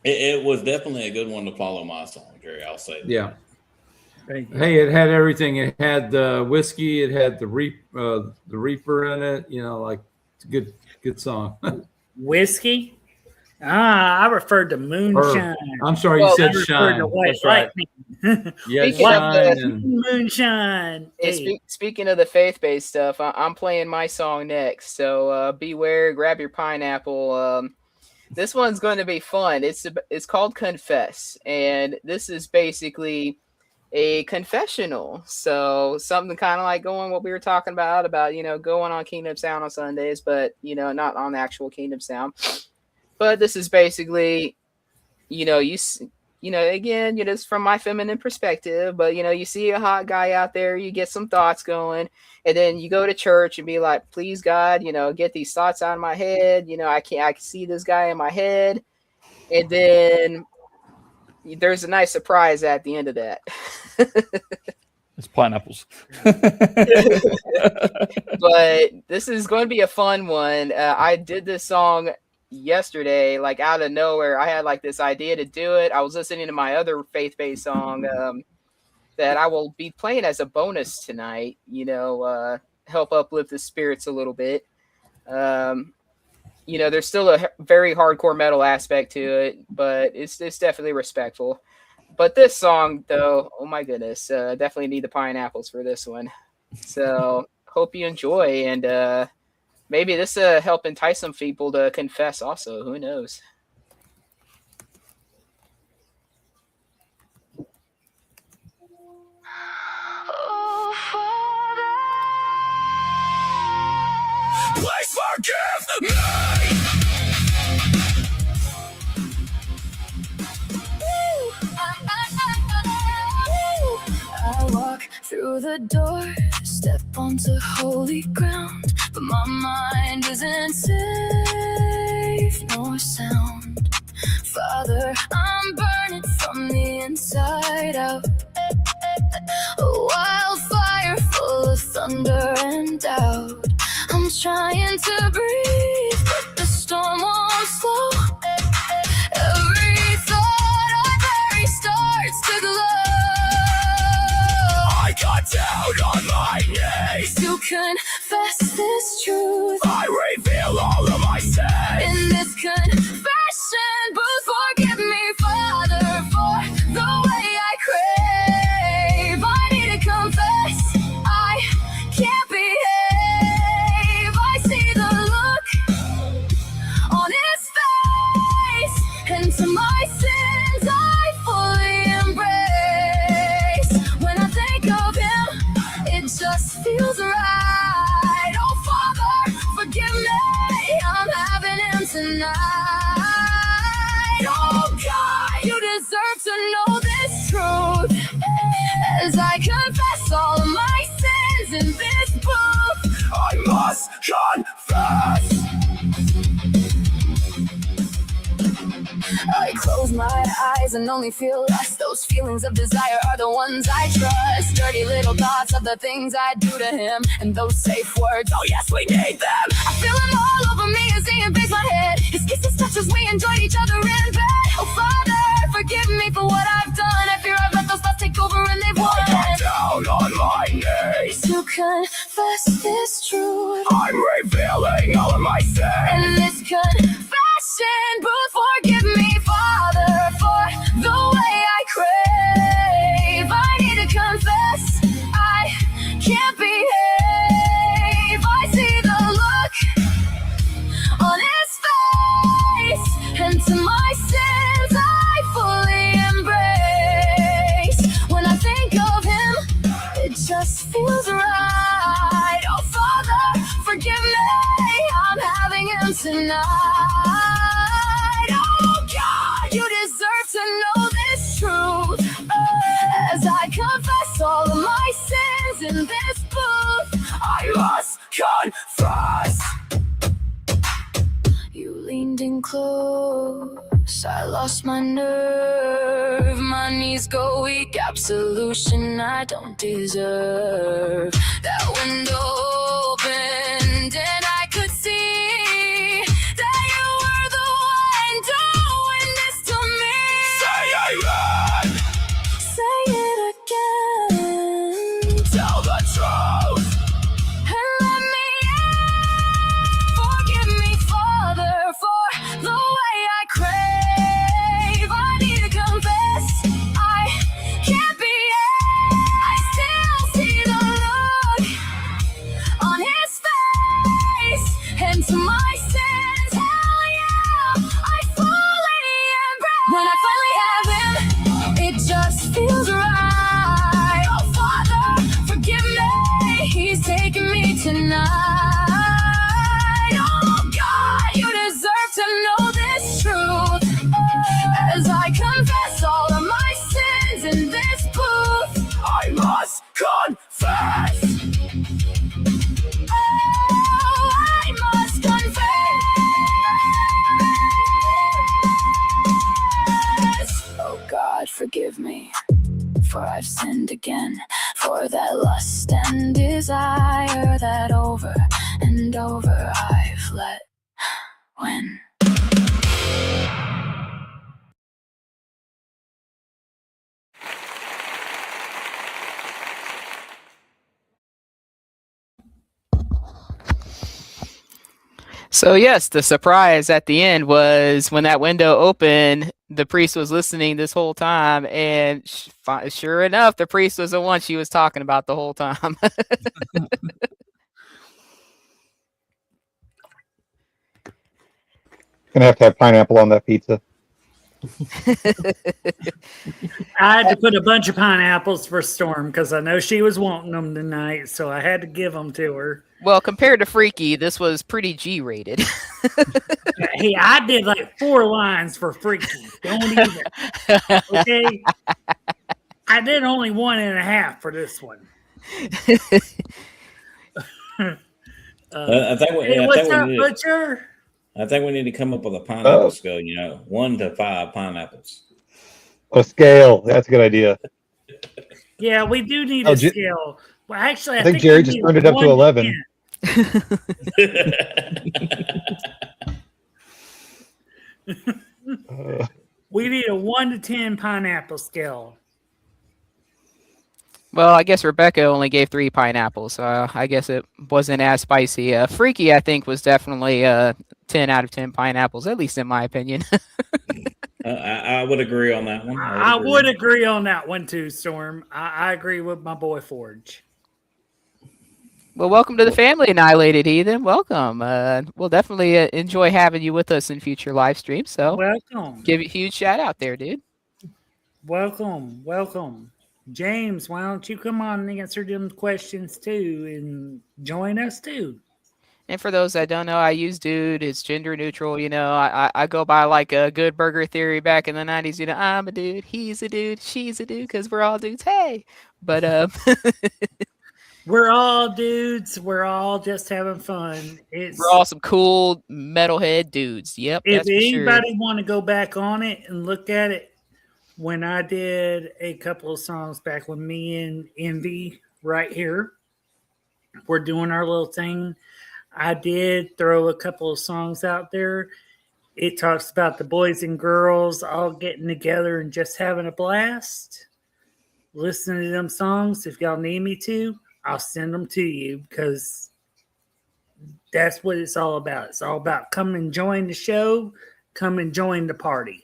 It was definitely a good one to follow my song, Jerry. I'll say that. Yeah. Hey, it had everything. It had the whiskey. It had the Reaper in it. You know, like it's a good song. Whiskey? I referred to moonshine. I'm sorry, you said shine. That's right. Yeah, shine and moonshine. Hey. Speaking of the faith-based stuff, I'm playing my song next. So beware, grab your pineapple. This one's going to be fun. It's called Confess, and this is basically a confessional. So something kind of like going what we were talking about, you know, going on Kingdom Sound on Sundays, but, you know, not on the actual Kingdom Sound. But this is basically, you know, again, you know, it's from my feminine perspective, but, you know, you see a hot guy out there, you get some thoughts going, and then you go to church and be like, please, God, you know, get these thoughts out of my head. You know, I can see this guy in my head. And then there's a nice surprise at the end of that. It's pineapples. But this is going to be a fun one. I did this song yesterday, like out of nowhere. I had like this idea to do it. I was listening to my other faith-based song that I will be playing as a bonus tonight, you know, help uplift the spirits a little bit. You know, there's still a very hardcore metal aspect to it, but it's definitely respectful. But this song, though, oh my goodness, definitely need the pineapples for this one. So hope you enjoy, and maybe this help entice some people to confess also. Who knows? Oh, Father, please forgive me. I walk through the door, step onto holy ground, but my mind isn't safe nor sound. Father, I'm burning from the inside out. A wildfire full of thunder and doubt. I'm trying to breathe, but the storm won't slow. Every thought I bury starts to glow. I got down on my knees to confess this truth. I reveal all of my sins in this confession booth. Forgive me, Father, for the way I crave. tonight. Oh God, you deserve to know this truth. As I confess all of my sins in this booth, I must confess. I close my eyes and only feel lust. Those feelings of desire are the ones I trust. Dirty little thoughts of the things I do to him, and those safe words, oh yes, we need them. I feel him all over me as he invades my head. His kisses touch as we enjoy each other in bed. Oh Father, forgive me for what I've done. I fear I've let those thoughts take over and they've won. I got down on my knees to confess this truth. I'm revealing all of my sins in this confession booth. Forgive me, Father, for the way I crave. I need to confess, I can't behave. I see the look on his face, and to my sins I fully embrace. When I think of him, it just feels right. Oh Father, forgive me, I'm having him tonight. You deserve to know this truth. As I confess all of my sins in this booth, I must confess. You leaned in close, I lost my nerve. My knees go weak, absolution I don't deserve. That window opened and I could see that you were the one doing this to me. Say it again. Tell the truth and let me in. Forgive me, Father, for the way I crave. I need to confess, I can't behave. I still see the look on his face, and to my sins, hell yeah, I fully embrace. When I finally have him, it just feels right. Oh Father, forgive me, he's taking me tonight. Oh God, you deserve to know this truth. As I confess all of my sins in this booth, I must confess. Oh, I must confess. Oh God, forgive me, for I've sinned again. For that lust and desire that over and over I've let win. So yes, the surprise at the end was when that window opened, the priest was listening this whole time, and sure enough, the priest was the one she was talking about the whole time. Gonna have to have pineapple on that pizza. I had to put a bunch of pineapples for Storm because I know she was wanting them tonight, so I had to give them to her. Well, compared to Freaky, this was pretty G-rated. Hey, I did like 4 lines for Freaky. Don't even. Okay. I did only 1.5 for this one. I think we, Hey, I, what's think up, we need, Butcher? I think we need to come up with a pineapple scale. 1 to 5 pineapples. A scale. That's a good idea. Yeah, we do need a scale. Well, actually, I think Jerry just turned it up to 11. We need a 1 to 10 pineapple scale. Well, I guess Rebecca only gave 3 pineapples, so I guess it wasn't as spicy. Freaky, I think, was definitely 10 out of 10 pineapples, at least in my opinion. I would agree on that one. I would agree on that one too, Storm. I agree with my boy Forge. Well, welcome to the family, Annihilated Heathen. Welcome. We'll definitely enjoy having you with us in future live streams. So, welcome. Give you a huge shout out there, dude. Welcome. James, why don't you come on and answer them questions too and join us too? And for those that don't know, I use dude. It's gender neutral. I go by like a Good Burger theory back in the 90s. I'm a dude, he's a dude, she's a dude, because we're all dudes. Hey. But we're all dudes. We're all just having fun. We're all some cool metalhead dudes. Yep. If anybody want to go back on it and look at it, when I did a couple of songs back with me and Envy right here, we're doing our little thing. I did throw a couple of songs out there. It talks about the boys and girls all getting together and just having a blast. Listen to them songs. If y'all need me to, I'll send them to you, because that's what it's all about. It's all about come and join the show, come and join the party.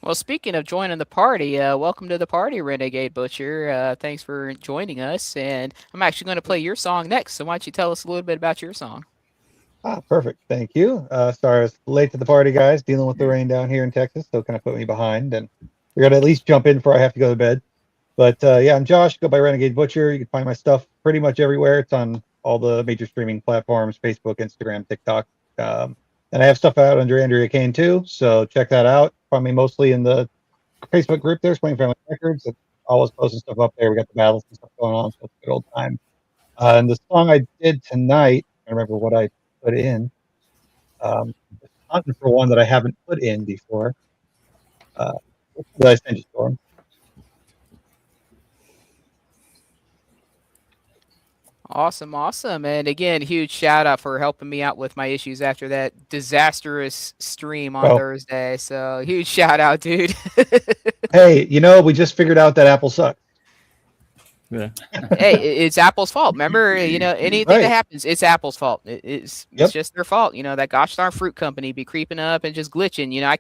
Well, speaking of joining the party, welcome to the party, Renegade Butcher. Thanks for joining us. And I'm actually going to play your song next. So why don't you tell us a little bit about your song? Perfect. Thank you. Sorry I was late to the party, guys. Dealing with the rain down here in Texas, so kind of put me behind. And we're going to at least jump in before I have to go to bed. But yeah, I'm Josh. Go by Renegade Butcher. You can find my stuff pretty much everywhere. It's on all the major streaming platforms, Facebook, Instagram, TikTok. And I have stuff out under Andrea Kane too, so check that out. Find me mostly in the Facebook group there, Swing Family Records. It's always posting stuff up there. We got the battles and stuff going on, so it's a good old time. And the song I did tonight, I remember what I put in. Hunting for one that I haven't put in before. That I sent you, Storm. Awesome. And again, huge shout out for helping me out with my issues after that disastrous stream on Thursday. So huge shout out, dude. Hey, we just figured out that Apple sucks. Yeah. Hey, it's Apple's fault. Remember, anything that happens, it's Apple's fault. It's just their fault. That gosh darn fruit company be creeping up and just glitching. I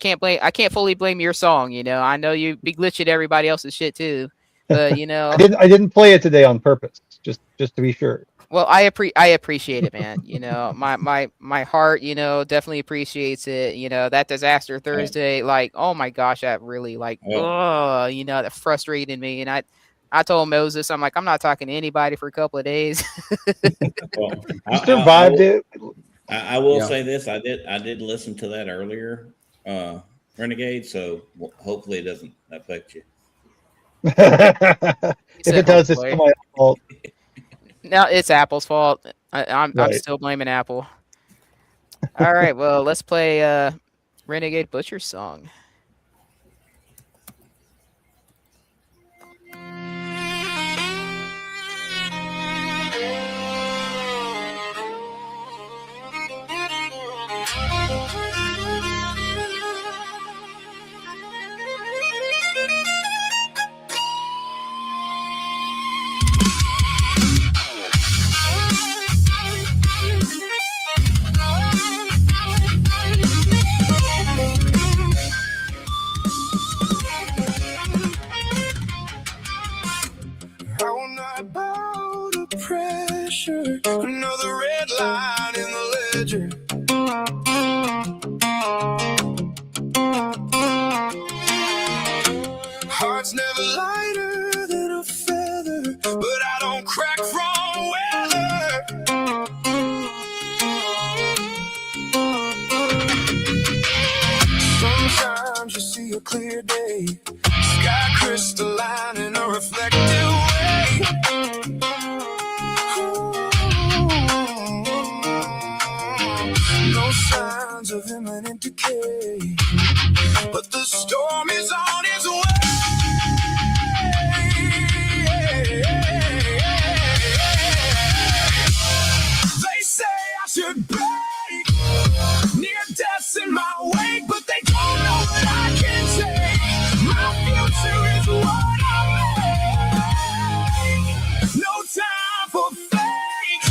can't fully blame your song. I know you be glitching everybody else's shit too. But I didn't play it today on purpose, just to be sure. Well, I appreciate it, man. My heart, definitely appreciates it. That disaster Thursday, like, oh my gosh, that really that frustrated me. And I told Moses, I'm like, I'm not talking to anybody for a couple of days. Well, you survived it. I will say this: I did listen to that earlier, Renegade. So hopefully it doesn't affect you. If it does, it's my fault. No, it's Apple's fault. I'm still blaming Apple. All right, well, let's play Renegade Butcher's song. Another red line in the ledger. Heart's never lighter than a feather, but I don't crack from weather. Sometimes you see a clear day, sky crystalline in a reflective way. No signs of imminent decay, but the storm is on its way. They say I should break, near death's in my wake, but they don't know what I can take. My future is what I make. No time for fake.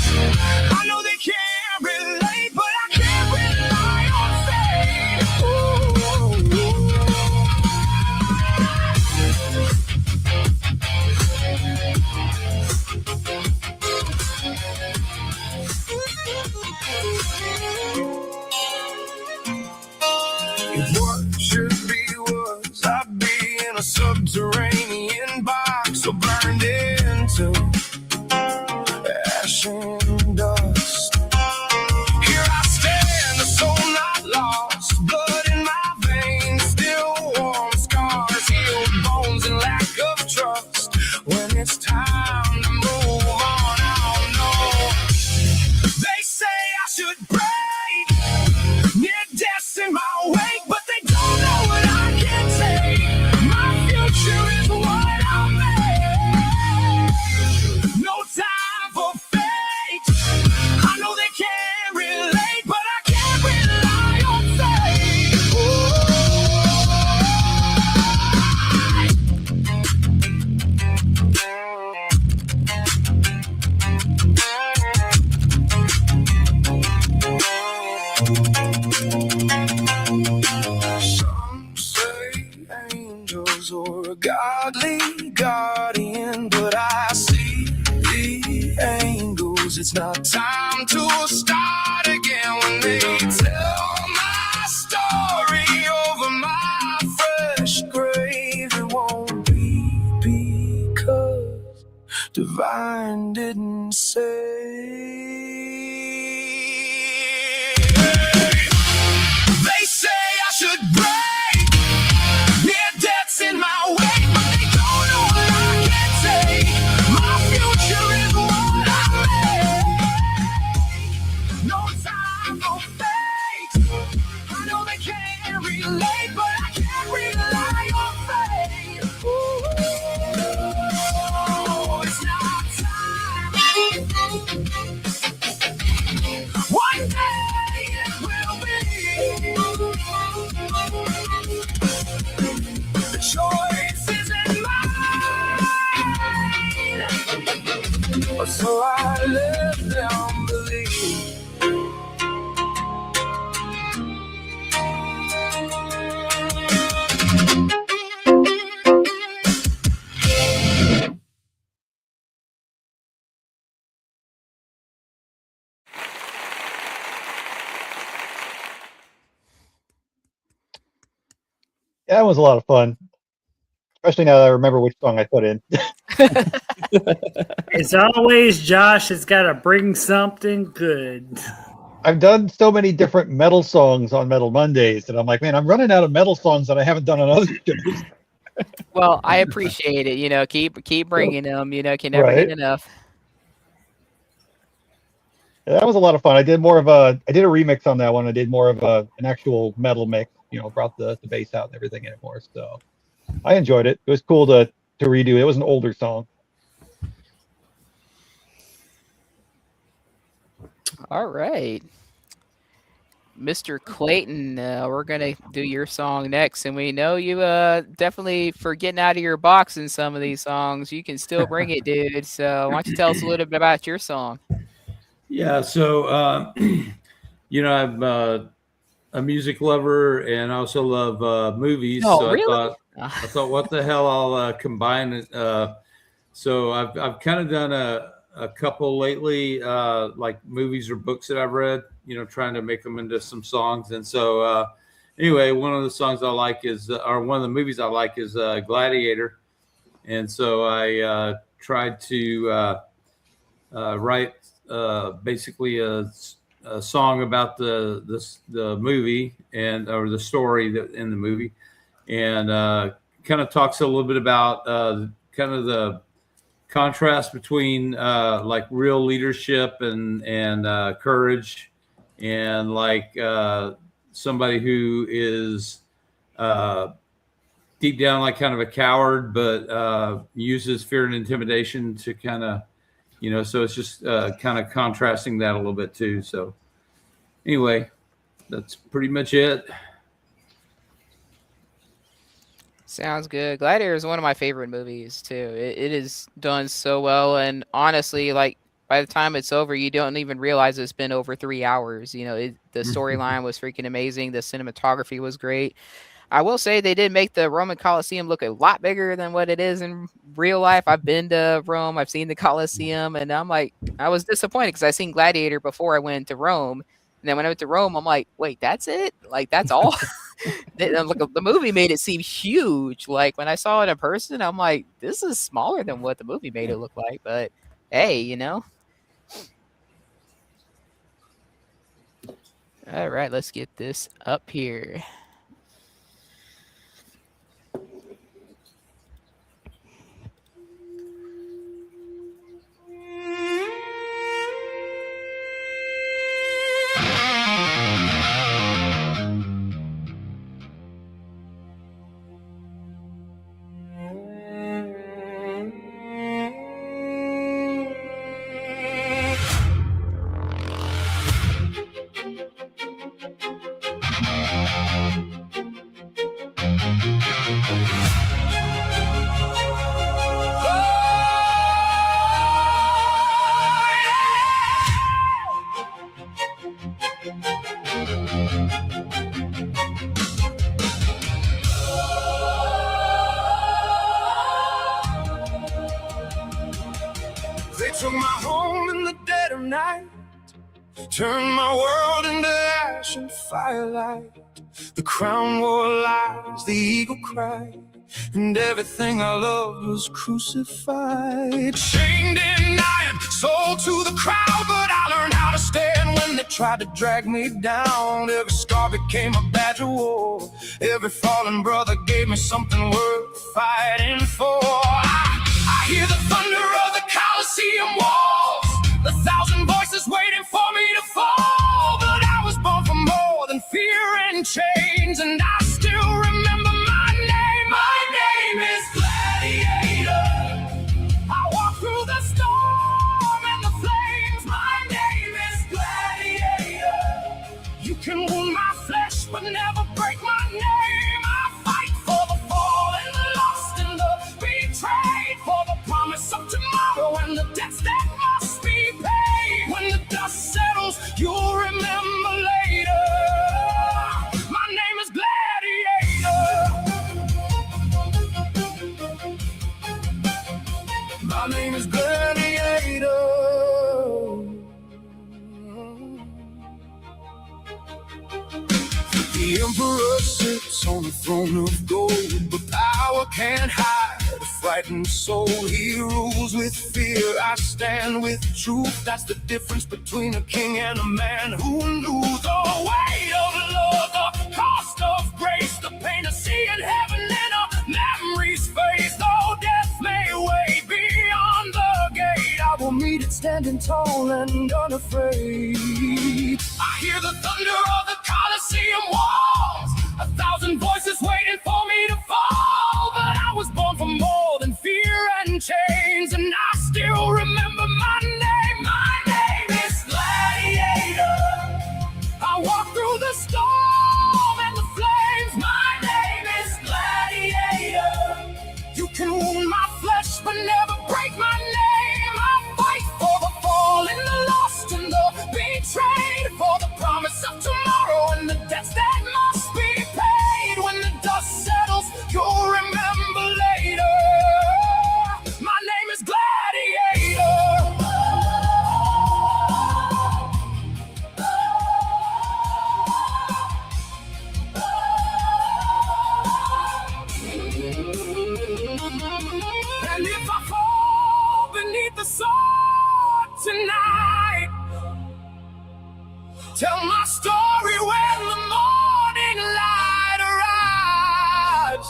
I know they can't relate, but I can't rely on fate. If what should be was, I'd be in a subterranean break. Near death's in my wake, but they don't know what I can take. My future is what I make. No time for fate. I know they can't relate, but I can't rely on fate. Some say angels or a godly guardian, but I see the angels. It's not time to start again when they tell my story over my fresh grave. It won't be because divine didn't say. They say I should break. Near death's in my way, but they don't know what I can take. My future is what I make. No time for fate. I know they can't relate, but I can't rely on fate. Ooh, it's not time. One day it will be. The choice isn't mine, so I let them believe. Yeah, that was a lot of fun. Especially now that I remember which song I put in. As always, Josh has got to bring something good. I've done so many different metal songs on Metal Mondays, and I'm like, man, I'm running out of metal songs that I haven't done on other shows. Well, I appreciate it. Keep bringing them. Can never get Right. enough. Yeah, that was a lot of fun. I did a remix on that one. I did more of an actual metal mix. Brought the bass out and everything in it more. So I enjoyed it. It was cool to redo. It was an older song. All right. Mr. Clayton, we're going to do your song next. And we know you definitely, for getting out of your box in some of these songs, you can still bring it, dude. So why don't you tell us a little bit about your song? Yeah, so I'm a music lover, and I also love movies. Oh, so really? I thought, what the hell? I'll combine it. So I've kind of done a couple lately, like movies or books that I've read. Trying to make them into some songs. And so anyway, one of the songs I like or one of the movies I like is Gladiator. And so I tried to write basically a song about the movie or the story that in the movie, and kind of talks a little bit about kind of the contrast between like real leadership and courage, and like somebody who is deep down like kind of a coward, but uses fear and intimidation to kind of so it's just kind of contrasting that a little bit too. So anyway, that's pretty much it. Sounds good. Gladiator is one of my favorite movies too. It is done so well, and honestly, like by the time it's over, you don't even realize it's been over 3 hours. The storyline was freaking amazing. The cinematography was great. I will say they did make the Roman Colosseum look a lot bigger than what it is in real life. I've been to Rome. I've seen the Colosseum, and I was disappointed because I seen Gladiator before I went to Rome. And then when I went to Rome, I'm like, wait, that's it? Like, that's all? The movie made it seem huge. Like, when I saw it in person, I'm like, this is smaller than what the movie made it look like. But hey, All right, let's get this up here. They took my home in the dead of night, turned my world into ash and firelight. The crown wore lies, the eagle cried, and everything I loved was crucified. Chained in iron, sold to the crowd, but I learned how to stand when they tried to drag me down. Every scar became a badge of war. Every fallen brother gave me something worth fighting for. I hear the thunder of the Coliseum walls, 1,000 voices waiting for me to fall. But I was born for more than fear and chains, and I still remember my name. My name is Gladiator. I walk through the storm and the flames. My name is Gladiator. You can wound my flesh, but never break my name. I fight for the fallen, the lost, and the betrayed, for the promise of tomorrow and the debts that must be paid. When the dust settles, you'll remember later. My name is Gladiator. My name is Gladiator. The emperor sits on a throne of gold, but power can't hide a frightened soul. He rules with fear, I stand with truth. That's the difference between a king and a man who knew the weight of love, the cost of grace, the pain of seeing heaven in a memory's face. Though death may wait beyond the gate, I will meet it standing tall and unafraid. I hear the thunder of the Coliseum walls, 1,000 voices waiting for me to fall. But I was born for more than fear and chains, and I still remember my name. My name is Gladiator. I walk through the storm and the flames. My name is Gladiator. You can wound my flesh, but never break my name. I fight for the fallen, the lost, and the betrayed, for the promise of tomorrow and the debts that must be paid. When the dust settles, you'll remember later. My name is Gladiator. And if I fall beneath the sword tonight, tell my story when the morning light arrives.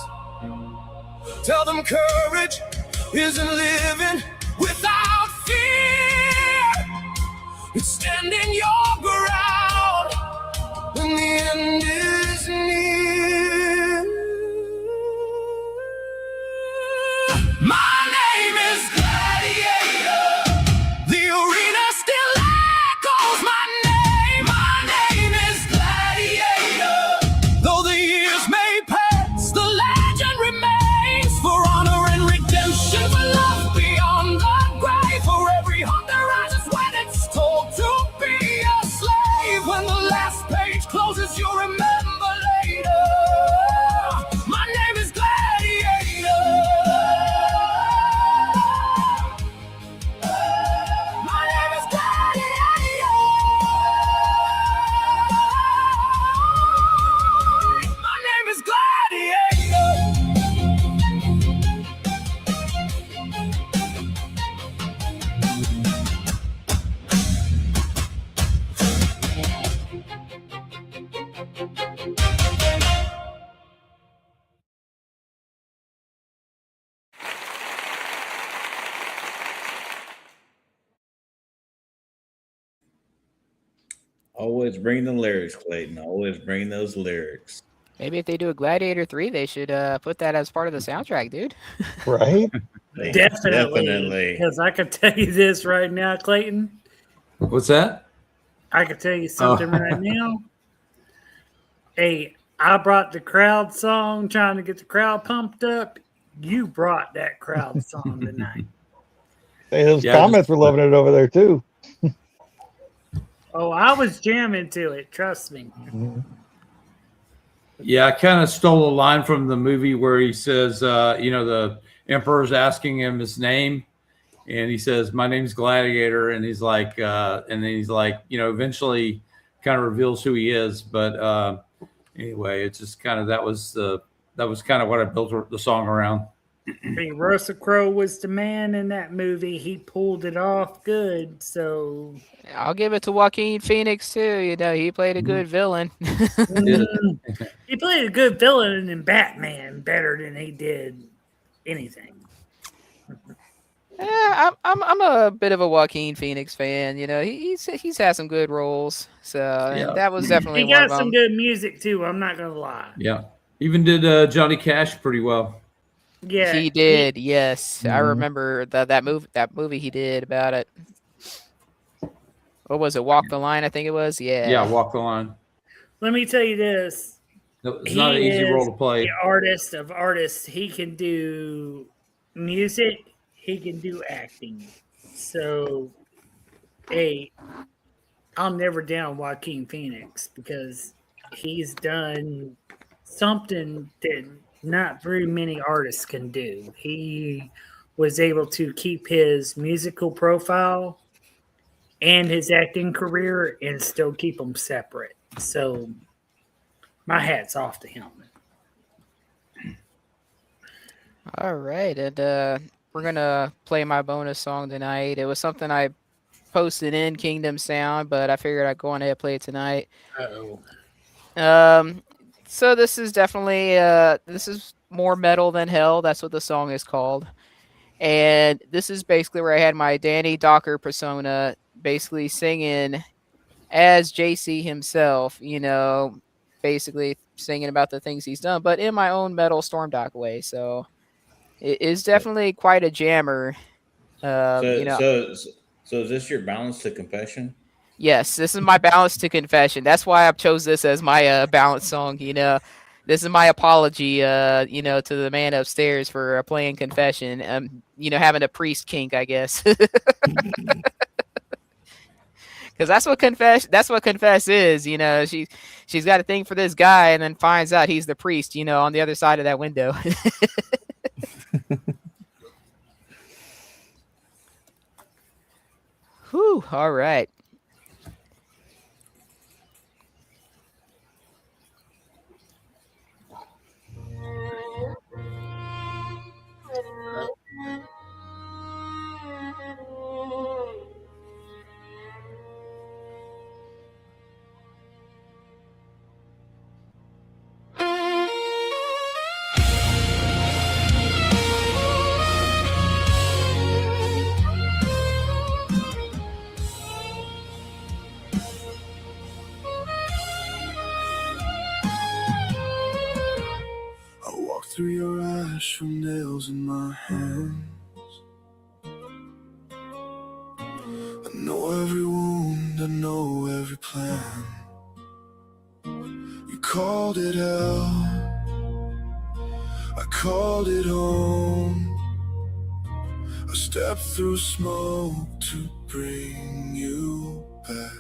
Tell them courage isn't living without fear. It's standing your ground when the end is near. My name is Gladiator. The arena still echoes my name. My name is Gladiator. Though the years may pass, the legend remains. For honor and redemption, for love beyond the grave. For every heart that rises when it's told to be a slave. When the last page closes, you'll remember later. My name is Gladiator. My name is Gladiator. My name is Gladiator. Always bring the lyrics, Clayton. Always bring those lyrics. Maybe if they do a Gladiator 3, they should put that as part of the soundtrack, dude. Right? Definitely. Because I can tell you this right now, Clayton. What's that? I can tell you something right now. Hey, I brought the crowd song, trying to get the crowd pumped up. You brought that crowd song tonight. Hey, those Yeah, comments just- were loving it over there too. Oh, I was jamming to it. Trust me. Yeah, I kind of stole a line from the movie where he says, the emperor's asking him his name, and he says, "My name's Gladiator," and he's like, eventually kind of reveals who he is. But anyway, it's just kind of that was kind of what I built the song around. Hey, Russell Crowe was the man in that movie. He pulled it off good. So I'll give it to Joaquin Phoenix too. He played a good villain. he played a good villain in Batman better than he did anything. Yeah, I'm a bit of a Joaquin Phoenix fan. He's had some good roles. So Yeah. that was definitely He one got of some them. good music too. I'm not gonna lie. Yeah, even did Johnny Cash pretty well. Yeah, He did, yes. I Mhm. remember that movie he did about it. What was it? Walk the Line, I think it was. Yeah. Yeah, Walk the Line. Let me tell you this. It's not an He easy role is to play. the artist of artists. He can do music. He can do acting. So, hey, I'll never down Joaquin Phoenix because he's done something that not very many artists can do. He was able to keep his musical profile and his acting career and still keep them separate. So, my hat's off to him. All right, and we're gonna play my bonus song tonight. It was something I posted in Kingdom Sound, but I figured I'd go on ahead and play it tonight. Uh-oh. So this is definitely this is more metal than hell. That's what the song is called. And this is basically where I had my Danny Docker persona basically singing as JC himself, basically singing about the things he's done, but in my own metal Stormdok way. So it is definitely quite a jammer. So is this your balance to confession? Yes, this is my balance to confession. That's why I chose this as my balance song. This is my apology, to the man upstairs for playing confession. Having a priest kink, I guess. Because that's what confess is. She's got a thing for this guy, and then finds out he's the priest. On the other side of that window. Whew. All right. I walk through your eyes from nails in my hands. I know every wound, I know every plan. You called it hell, I called it home. I stepped through smoke to bring you back.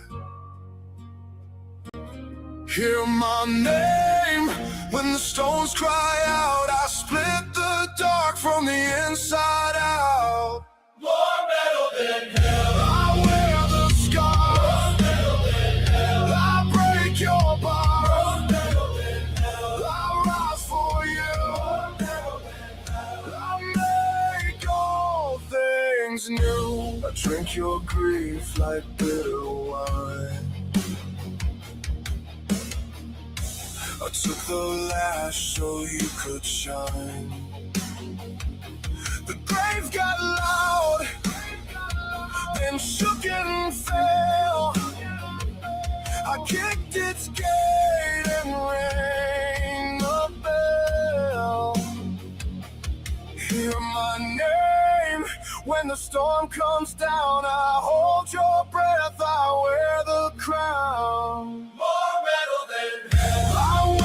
Hear my name when the stones cry out. I split the dark from the inside out. More metal than hell. I wear the scars. More metal than hell. I break your bars. More metal than hell. I rise for you. More metal than hell. I make all things new. I drink your grief like bitter wine. I took the lash so you could shine. The grave got loud, then shook and fell. I kicked its gate and rang the bell. Hear my name when the storm comes down. I hold your breath, I wear the crown. More metal than hell. I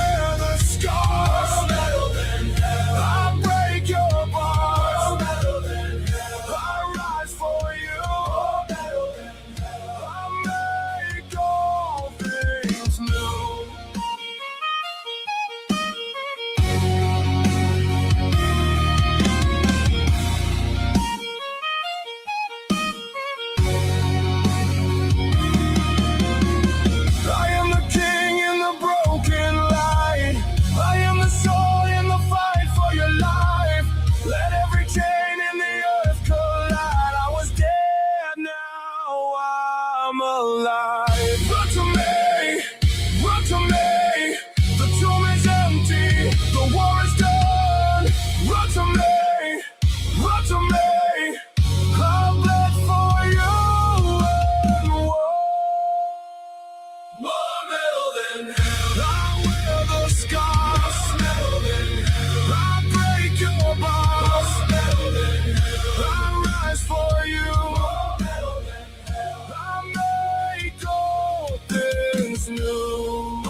I wear the scars. I break your bars. I rise for you. I make all things new.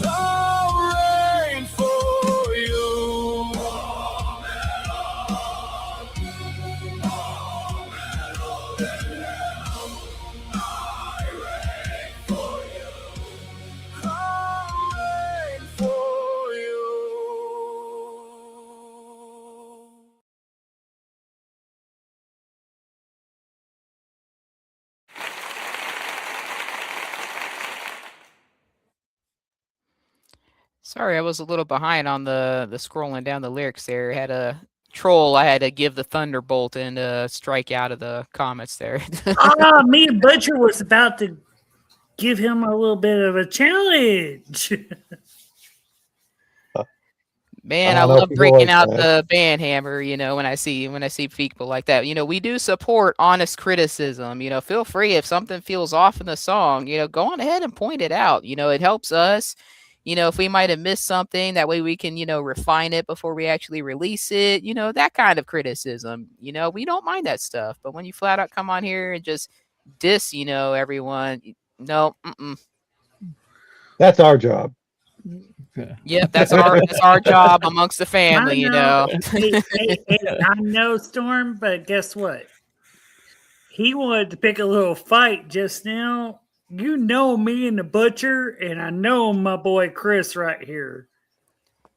I'll reign for you. I'll reign for you. Sorry, I was a little behind on the scrolling down the lyrics there. Had a troll. I had to give the thunderbolt and strike out of the comments there. Me and Butcher was about to give him a little bit of a challenge. Man, I I don't know if love people breaking like out that. the band hammer, when I see people like that. We do support honest criticism. Feel free if something feels off in the song, go on ahead and point it out. It helps us. If we might have missed something, that way we can, refine it before we actually release it. That kind of criticism. We don't mind that stuff. But when you flat out come on here and just diss, everyone, no, That's our job. Yep, that's our job amongst the family, I know Storm, but guess what? He wanted to pick a little fight just now. You know me and the Butcher, and I know my boy Chris right here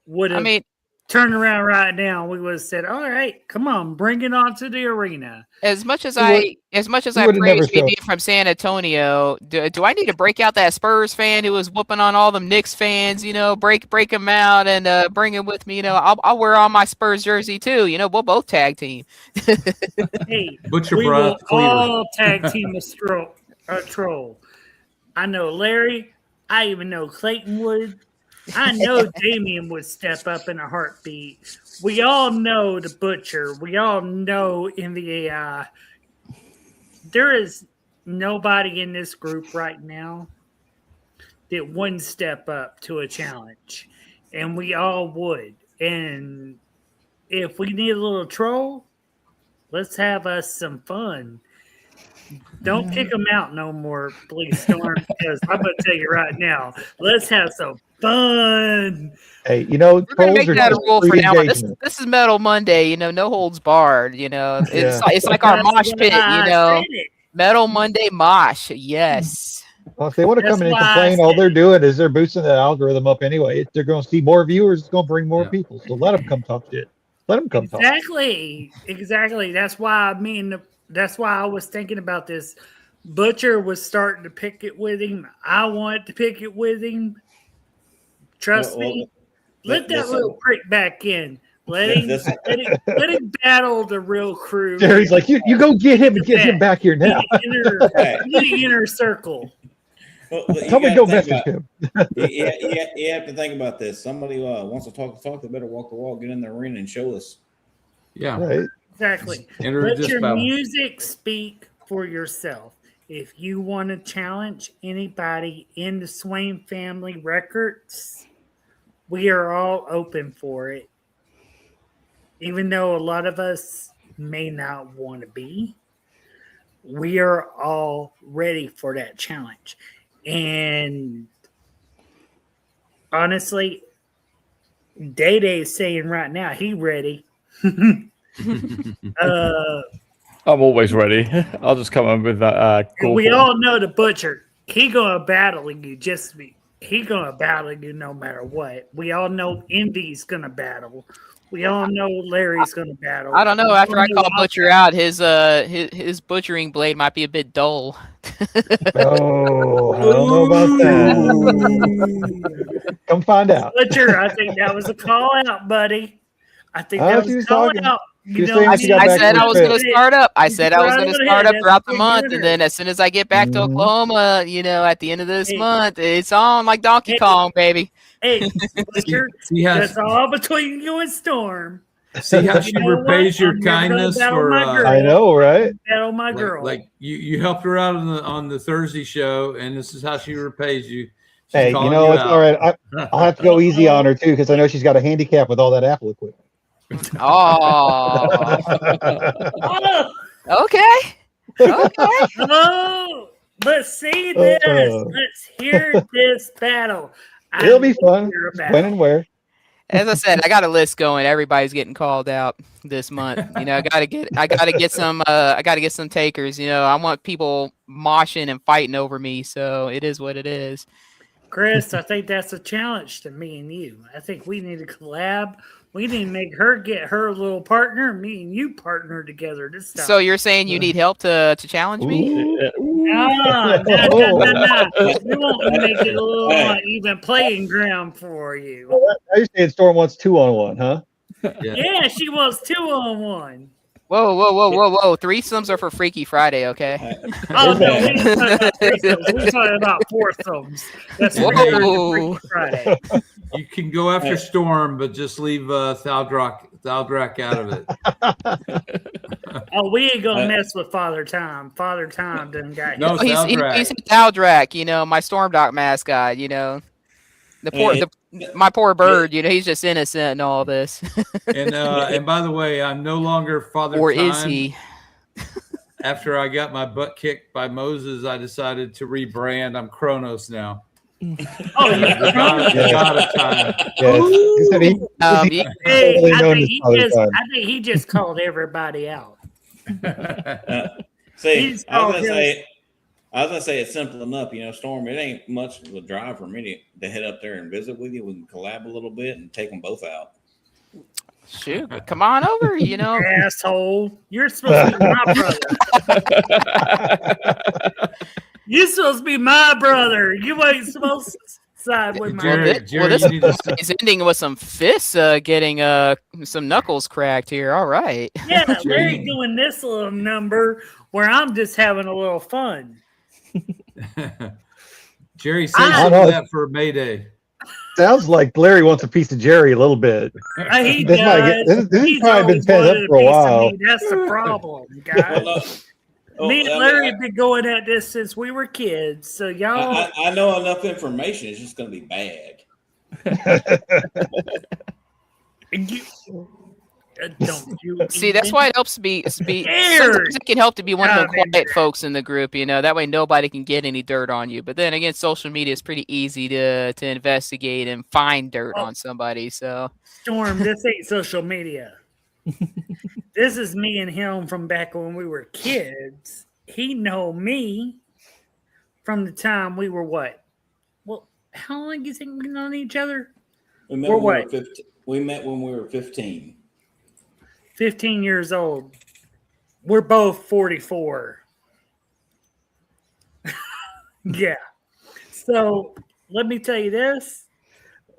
would I have mean, turned around right now. We would have said, "All right, come on, bring it on to the arena." as much as He I would have never praise showed. being from San Antonio, do I need to break out that Spurs fan who was whooping on all them Knicks fans? Break them out and bring him with me. I'll wear on my Spurs jersey too. We'll both tag team. Hey, Butcher we Bra will Cleaver. all tag team a troll. I know Larry. I even know Clayton would. I know Damien would step up in a heartbeat. We all know the Butcher. We all know NVAI. There is nobody in this group right now that wouldn't step up to a challenge. And we all would. And if we need a little troll, let's have us some fun. Don't kick them out no more, please, Storm, because I'm going to tell you right now, let's have some fun. Hey, We're gonna trolls make are that a just rule for free now on. engagement. This is Metal Monday. No holds barred. It's Yeah. it's like our That's mosh why pit. I said it. Metal Monday mosh. Yes. Well, if they want to That's come in and why I complain, all said they're it. doing is they're boosting the algorithm up anyway. If they're going to see more viewers, it's going to bring more Yeah. people. So let them come talk shit. Let them come talk. Exactly. That's why that's why I was thinking about this. Butcher was starting to pick it with him. I wanted to pick it with him. Trust me. Let that little prick back in. Let him battle the real crew. Jerry's like, you go get him and get him back here now. The inner circle. Well, Tell me go message him. You have to think about this. Somebody wants to talk the talk, they better walk the walk, get in the arena and show us. Yeah. Right. Exactly. Enter Let this your battle. music speak for yourself. If you want to challenge anybody in the Swain Family Records, we are all open for it. Even though a lot of us may not want to be, we are all ready for that challenge. And honestly, Day Day is saying right now he ready. I'm always ready. I'll just come in with that. We all know the Butcher. He gonna battle you. He gonna battle you no matter what. We all know Envy's gonna battle. We all know Larry's gonna battle. I don't know. After I call Butcher battle. out, his butchering blade might be a bit dull. Oh, I don't know about that. Come find out. Butcher, I think that was a call out, buddy. I think that was a call out. I said I was going to start up. I said I was going to start up throughout the month, winner. and then as soon as I get back to Oklahoma, at the end of this month, it's on like Donkey Kong, baby. Hey, Butcher, that's all between you and Storm. See how she You know repays what? your I'm never gonna kindness battle for my girl. I know, right? Battle my girl. like you helped her out on the Thursday show, and this is how she repays you. She's Hey, you calling know, it's out. all right. I'll have to go easy on her too because I know she's got a handicap with all that Apple equipment. Oh, Oh, okay. Okay. oh, let's see this. Let's hear this battle. It'll be fun. Hear a When battle. and where. As I said, I got a list going. Everybody's getting called out this month. You know, I gotta get some takers. You know, I want people moshing and fighting over me. So it is what it is. Chris, I think that's a challenge to me and you. I think we need to collab. We need to make her get her little partner, me and you partner together this time. So you're saying you need help to challenge me? No. We want to make it a little even playing ground for you. Now you're saying Storm wants 2-on-1, huh? Yeah, she wants 2-on-1. Whoa. Threesomes are for Freaky Friday, okay? Oh, no, we ain't talking about threesomes. We're talking about foursomes. That's what we're doing Freaky Friday. You can go after Storm, but just leave Thaldrak out of it. Oh, we ain't gonna mess with Father Time. Father Time done got No, He's Thaldrak, you know, my Stormdok mascot, you know. My poor bird, you know, he's just innocent in all this. And by the way, I'm no longer Father Or Time. is he? After I got my butt kicked by Moses, I decided to rebrand. I'm Kronos now. Oh, yeah. The god of time. Yes. I think he just called everybody out. See, I was gonna say it's simple enough, you know, Storm. It ain't much of a drive for me to head up there and visit with you. We can collab a little bit and take them both out. Shoot, come on over, you know. Asshole. You're supposed to be my brother. You're supposed to be my brother. You ain't supposed to side with my brother. This is ending with some fists getting some knuckles cracked here. All right. Yeah, Larry doing this little number where I'm just having a little fun. Jerry says that for Mayday. Sounds like Larry wants a piece of Jerry a little bit. He does. This has probably been pent up for a while. That's the problem, guys. Me and Larry have been going at this since we were kids. So y'all, I know enough information. It's just going to be bad. Don't you see? That's why it helps to be. Sometimes it can help to be one of the quiet folks in the group. You know, that way nobody can get any dirt on you. But then again, social media is pretty easy to investigate and find dirt on somebody. So Storm, this ain't social media. This is me and him from back when we were kids. He know me from the time we were what? Well, how long do you think we've known each other? We met when we were 15. 15 years old. We're both 44. Yeah. So let me tell you this.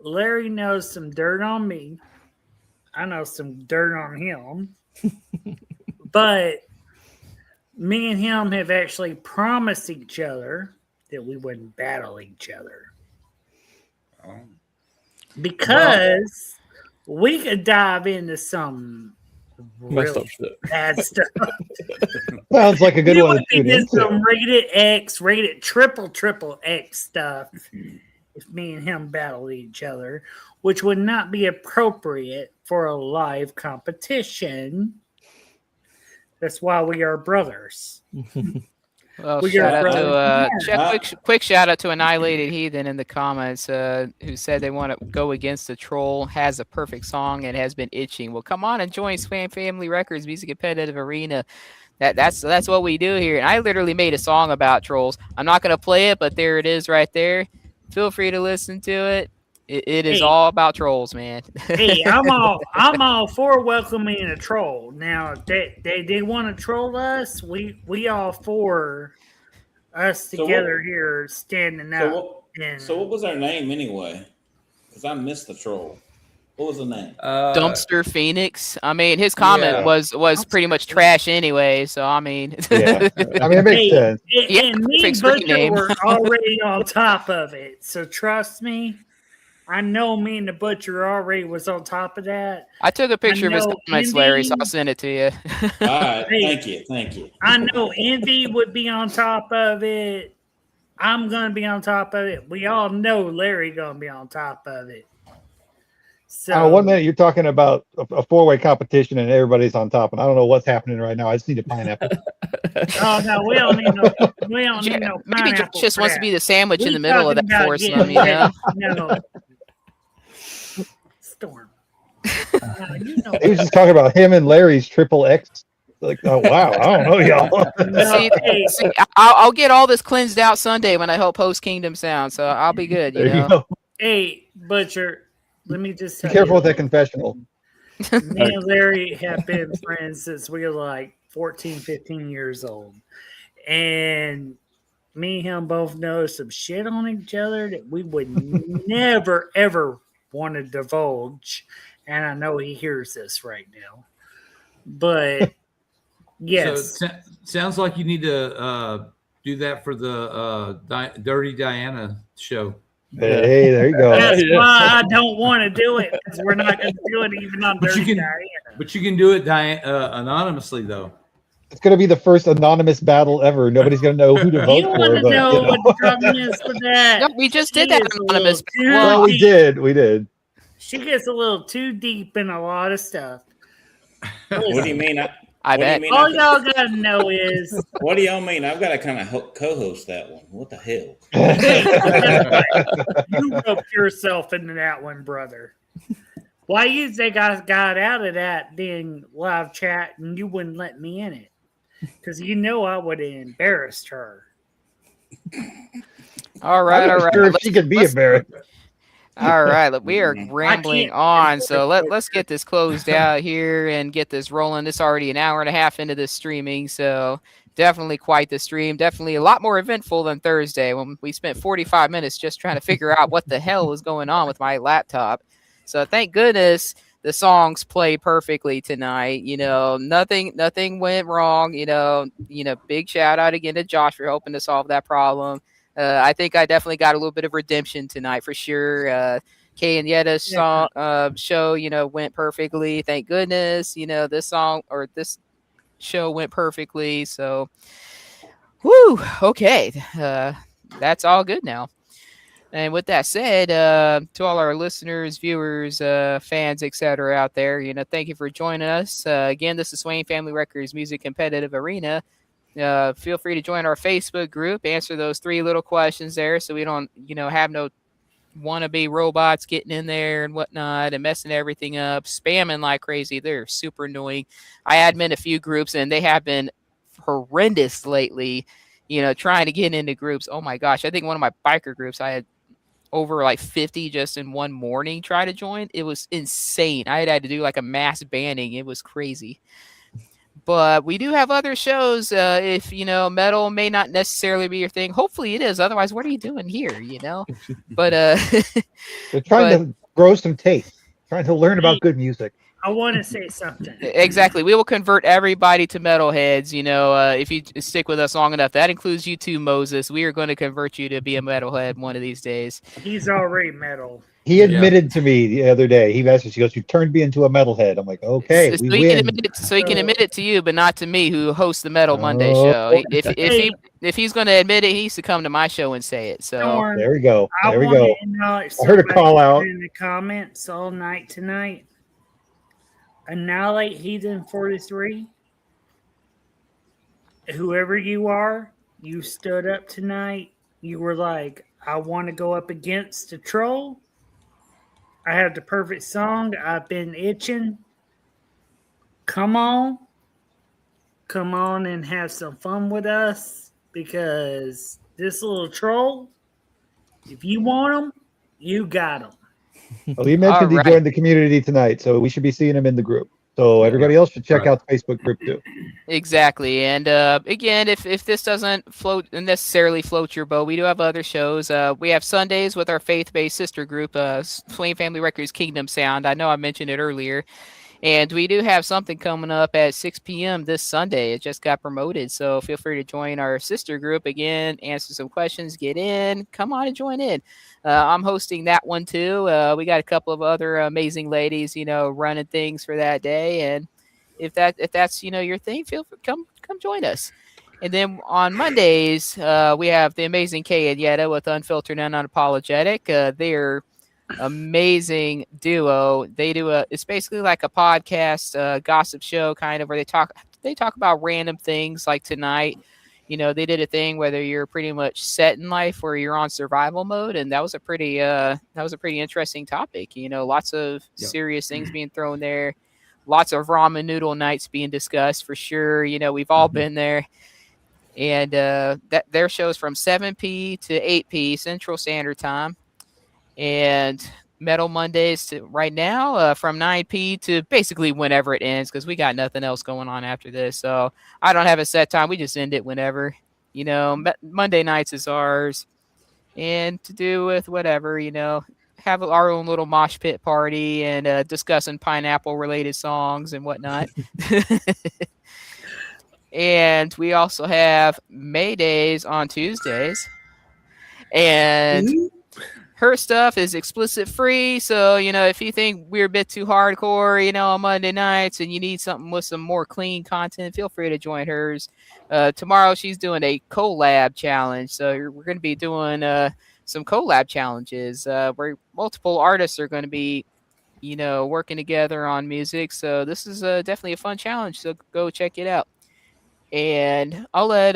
Larry knows some dirt on me. I know some dirt on him. But me and him have actually promised each other that we wouldn't battle each other. Because we could dive into some really bad stuff. Sounds like a good one to tune into. Some rated X, rated triple X stuff if me and him battled each other, which would not be appropriate for a live competition. That's why we are brothers. Well, quick shout out to Annihilated Heathen in the comments who said they want to go against the troll, has a perfect song and has been itching. Well, come on and join Swam Family Records Music Competitive Arena. That's what we do here. And I literally made a song about trolls. I'm not going to play it, but there it is right there. Feel free to listen to it. It is all about trolls, man. Hey, I'm all for welcoming a troll. Now, they want to troll us. We all for us together here standing up. So what was our name anyway? Because I missed the troll. What was the name? Dumpster Phoenix. I mean, his comment was pretty much trash anyway. So I mean, it makes sense. And me and Butcher were already on top of it. So trust me. I know me and the butcher already was on top of that. I took a picture of his know comments, Larry, so Envy- I'll send it to you. All right, Hey. thank you. I know Envy would be on top of it. I'm gonna be on top of it. We all know Larry gonna be on top of it. So 1 minute you're talking about a four-way competition and everybody's on top, and I don't know what's happening right now. I just need a pineapple. Oh no, we don't need no. We don't need no. Maybe Josh pineapple just for wants to that. be the sandwich in We the middle of talking that about foursome, getting you know? No. Storm. You know He was just talking about him and Larry's triple X. Like, oh wow, I don't know, y'all. No, hey, See, I'll get all this cleansed out Sunday when I help host Kingdom Sound, so I'll be good, you There know? go. hey, Butcher. Let me just Be tell careful you. with that confessional. Me and Larry have been friends since we were like 14, 15 years old. And me and him both know some shit on each other that we would never, ever want to divulge. And I know he hears this right now. But yes. So sounds like you need to do that for the Dirty Diana show. Hey, there you go. That's why I don't want to do it, because we're not going to do it even on But you Dirty can- Diana. But you can do it anonymously, though. It's going to be the first anonymous battle ever. Nobody's going to know who to You vote want for. to But, know you know. what the problem is with that? No, we just did She that is a anonymous. little too Well, we deep. did. She gets a little too deep in a lot of stuff. What do you mean? I what do you bet. mean? All y'all gotta know is What do y'all mean? I've got to kind of co-host that one. What the hell? you roped yourself into that one, brother. Why you think I got out of that dang live chat and you wouldn't let me in it? Because you know I would have embarrassed her. All right, I'm all not right. sure if she could be embarrassed. All right, look, we are rambling on, so afford let's get this closed out here and get this rolling. It's already an hour and a half into this streaming, so definitely quite the stream. Definitely a lot more eventful than Thursday when we spent 45 minutes just trying to figure out what the hell was going on with my laptop. So thank goodness the songs play perfectly tonight. You know, nothing went wrong. You know, big shout out again to Josh for helping to solve that problem. I think I definitely got a little bit of redemption tonight for sure. Kay and Yetta's song show, went perfectly. Thank goodness. This song or this show went perfectly. So, whoo, okay. That's all good now. And with that said, to all our listeners, viewers, fans, etc. out there, thank you for joining us. Again, this is Swain Family Records Music Competitive Arena. Feel free to join our Facebook group, answer those 3 little questions there so we don't, have no wannabe robots getting in there and whatnot and messing everything up, spamming like crazy. They're super annoying. I admin a few groups and they have been horrendous lately, trying to get into groups. Oh my gosh. I think one of my biker groups, I had over like 50 just in one morning try to join. It was insane. I had to do like a mass banning. It was crazy. But we do have other shows. If metal may not necessarily be your thing, hopefully it is. Otherwise, what are you doing here? But they're trying to grow some taste, trying to learn about good music. I want to say something. Exactly. We will convert everybody to metalheads. If you stick with us long enough, that includes you too, Moses. We are going to convert you to be a metalhead one of these days. He's already metal. He admitted to me the other day. He asked me, she goes, "You turned me into a metalhead." I'm like, "Okay, So we he win." can admit it to you, but not to me, who hosts the Metal Monday show. If he's going to admit it, he needs to come to my show and say it. So there we go. There we I go. I heard a call out in the comments all night tonight. Annihilate Heathen 43. Whoever you are, you stood up tonight. You were like, I want to go up against a troll. I have the perfect song. I've been itching. Come on and have some fun with us, because this little troll, if you want him, you got him. Well, he mentioned he joined the community tonight, so we should be seeing him in the group. So everybody else should check out the Facebook group too. Exactly. And again, if this doesn't necessarily float your boat, we do have other shows. We have Sundays with our faith-based sister group, Swain Family Records Kingdom Sound. I know I mentioned it earlier. And we do have something coming up at 6 p.m. this Sunday. It just got promoted. So feel free to join our sister group again, answer some questions, get in, come on and join in. I'm hosting that one too. We got a couple of other amazing ladies, running things for that day. And if that's your thing, feel free, come join us. And then on Mondays, we have the amazing Kay and Yetta with Unfiltered and Unapologetic. They're amazing duo. It's basically like a podcast, gossip show kind of, where they talk about random things. Like tonight, they did a thing whether you're pretty much set in life or you're on survival mode, and that was a pretty interesting topic. Lots of serious things being thrown there, lots of ramen noodle nights being discussed for sure. We've all been there. And that their shows from 7 p to 8 p Central Standard Time. And Metal Mondays to right now from 9 p to basically whenever it ends, because we got nothing else going on after this. So I don't have a set time. We just end it whenever. Monday nights is ours, and to do with whatever, have our own little mosh pit party and discussing pineapple related songs and whatnot. And we also have May Days on Tuesdays. And her stuff is explicit free. So, if you think we're a bit too hardcore, on Monday nights and you need something with some more clean content, feel free to join hers. Tomorrow she's doing a collab challenge. So we're going to be doing some collab challenges where multiple artists are going to be, working together on music. So this is definitely a fun challenge. So go check it out. And I'll let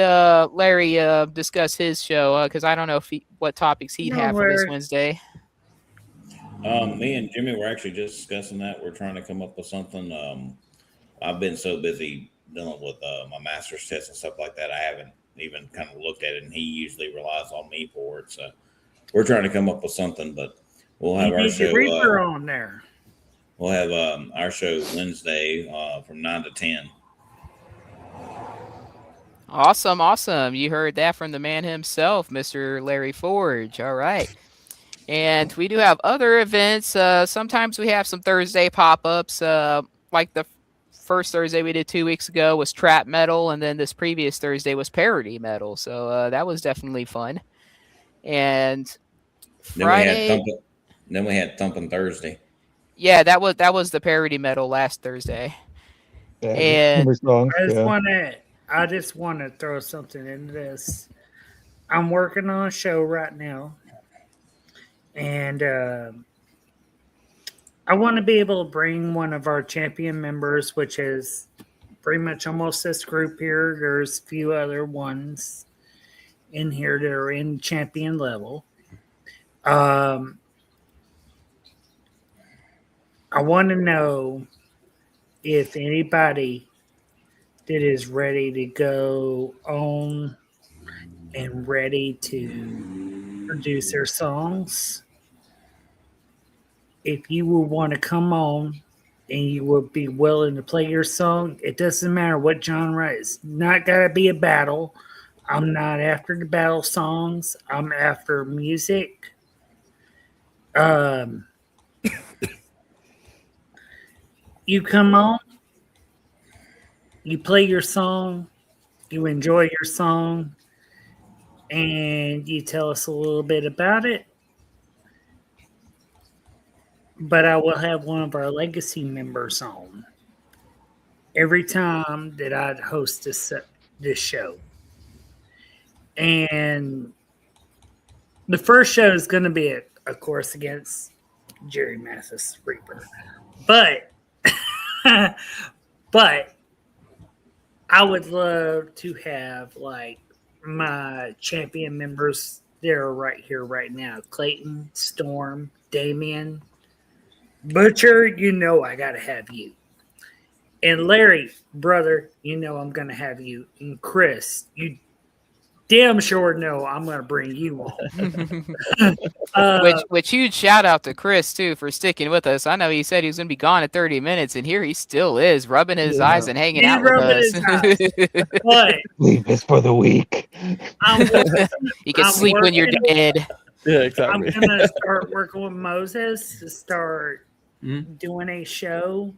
Larry discuss his show because I don't know what topics he'd have for this Wednesday. Me and Jimmy were actually just discussing that. We're trying to come up with something. I've been so busy dealing with my master's test and stuff like that, I haven't even kind of looked at it, and he usually relies on me for it. So we're trying to come up with something, but we'll have our show on there. We'll have our show Wednesday from 9 to 10. Awesome. You heard that from the man himself, Mr. Larry Forge. All right. And we do have other events. Sometimes we have some Thursday pop-ups. Like the first Thursday we did 2 weeks ago was trap metal, and then this previous Thursday was parody metal. So that was definitely fun. And Friday... Then we had Thumping Thursday. Yeah, that was the parody metal last Thursday. Yeah, and songs, I just want to throw something into this. I'm working on a show right now, and I want to be able to bring one of our champion members, which is pretty much almost this group here. There's a few other ones in here that are in champion level. I want to know if anybody that is ready to go on and ready to produce their songs. If you will want to come on and you will be willing to play your song, it doesn't matter what genre. It's not got to be a battle. I'm not after the battle songs. I'm after music. You come on, you play your song, you enjoy your song, and you tell us a little bit about it. But I will have one of our legacy members on every time that I'd host this show. And the first show is going to be, of course, against Jerry Mathis Reaper. But I would love to have like my champion members there right here, right now. Clayton, Storm, Damien, Butcher, I got to have you. And Larry, brother, I'm going to have you. And Chris, you damn sure know I'm going to bring you on. Which huge shout out to Chris too for sticking with us. I know he said he was going to be gone in 30 minutes, and here he still is, rubbing his eyes and hanging out with us. But leave this for the week. You can sleep when you're dead. Yeah, exactly. I'm going to start working with Moses to start doing a show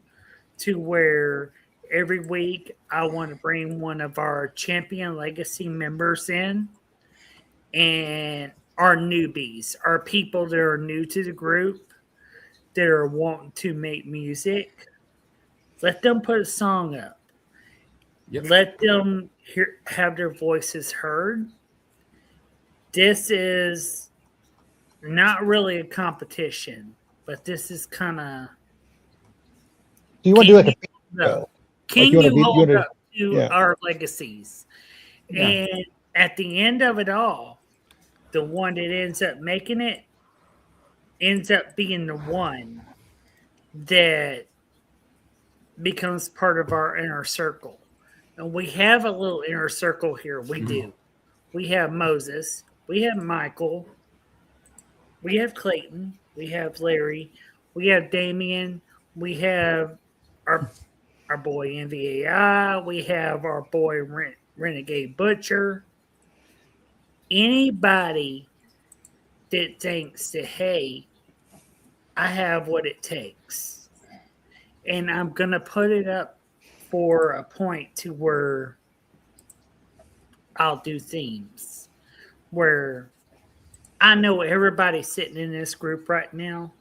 to where every week I want to bring one of our champion legacy members in, and our newbies, our people that are new to the group, that are wanting to make music. Let them put a song up. Yep. Let them have their voices heard. This is not really a competition, but this is kind of. Do you want to do like a show? Can you hold up to our legacies? Yeah. And at the end of it all, the one that ends up making it ends up being the one that becomes part of our inner circle. And we have a little inner circle here. We do. We have Moses. We have Michael. We have Clayton. We have Larry. We have Damien. We have our boy NVAI. We have our boy Renegade Butcher. Anybody that thinks that, hey, I have what it takes, and I'm going to put it up for a point to where I'll do themes where I know everybody sitting in this group right now.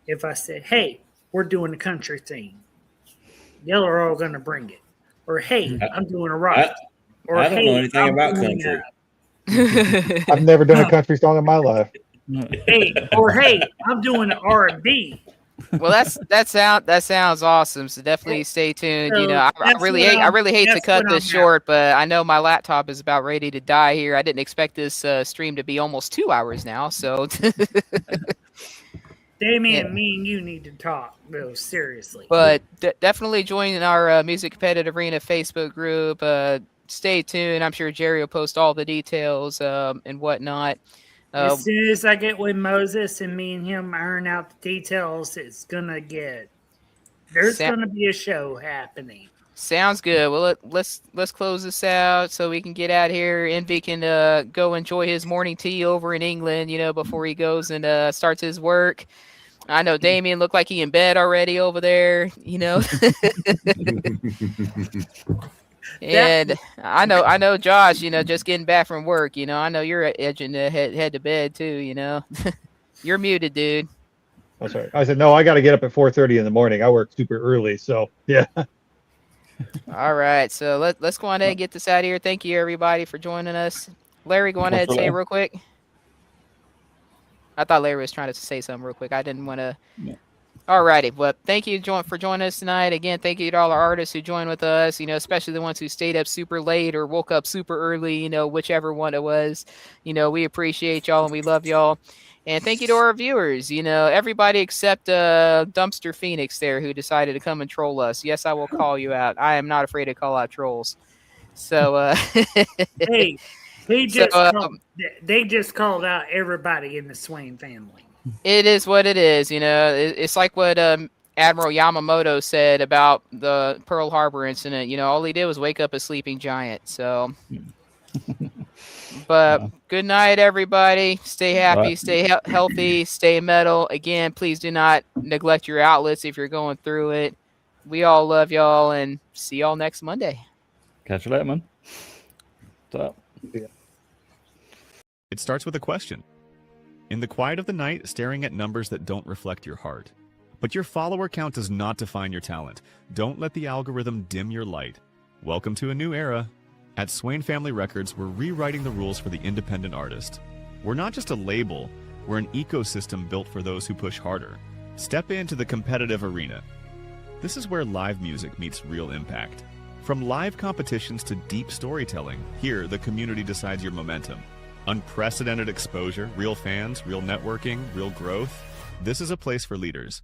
If I said, hey, we're doing a country theme, y'all are all going to bring it. Or, hey, I'm doing a rock. I don't know anything about country. I've never done a country song in my life. Hey, I'm doing an R&B. Well, that sounds awesome. So definitely stay tuned. So you know, I really hate to cut this short, but I know my laptop is about ready to die here. I didn't expect this stream to be almost 2 hours now. So, Damien, me and you need to talk, though, seriously. But definitely join our Music Competitive Arena Facebook group. Stay tuned. I'm sure Jerry will post all the details and whatnot. As soon as I get with Moses and me and him iron out the details, there's gonna be a show happening. Sounds good. Well, let's close this out so we can get out here. Envy can go enjoy his morning tea over in England, before he goes and starts his work. I know Damien looked like he in bed already over there, And I know Josh, just getting back from work, I know you're edging to head to bed too, You're muted, dude. Oh, sorry. I said, no, I got to get up at 4:30 in the morning. I work super early. So, yeah. All right. So let's go on ahead and get this out of here. Thank you, everybody, for joining us. Larry, go on ahead and say it real quick. I thought Larry was trying to say something real quick. I didn't want to. Yeah. All righty. Well, thank you for joining us tonight. Again, thank you to all our artists who joined with us, especially the ones who stayed up super late or woke up super early, whichever one it was. We appreciate y'all and we love y'all. And thank you to our viewers, everybody except Dumpster Phoenix there who decided to come and troll us. Yes, I will call you out. I am not afraid to call out trolls. So, hey, they just called out everybody in the Swain family. It is what it is, It's like what Admiral Yamamoto said about the Pearl Harbor incident. All he did was wake up a sleeping giant. So, but good night, everybody. Stay happy, stay healthy, stay metal. Again, please do not neglect your outlets if you're going through it. We all love y'all and see y'all next Monday. Catch you later, man. What's up? It starts with a question. In the quiet of the night, staring at numbers that don't reflect your heart. But your follower count does not define your talent. Don't let the algorithm dim your light. Welcome to a new era. At Swain Family Records, we're rewriting the rules for the independent artist. We're not just a label, we're an ecosystem built for those who push harder. Step into the competitive arena. This is where live music meets real impact. From live competitions to deep storytelling, here the community decides your momentum. Unprecedented exposure, real fans, real networking, real growth. This is a place for leaders.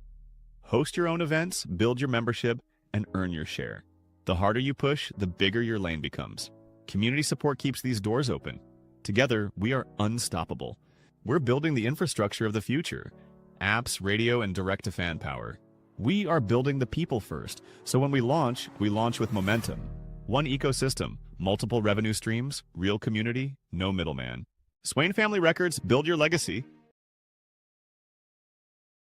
Host your own events, build your membership, and earn your share. The harder you push, the bigger your lane becomes. Community support keeps these doors open. Together, we are unstoppable. We're building the infrastructure of the future. Apps, radio, and direct-to-fan power. We are building the people first, so when we launch with momentum. One ecosystem, multiple revenue streams, real community, no middleman. Swain Family Records, build your legacy.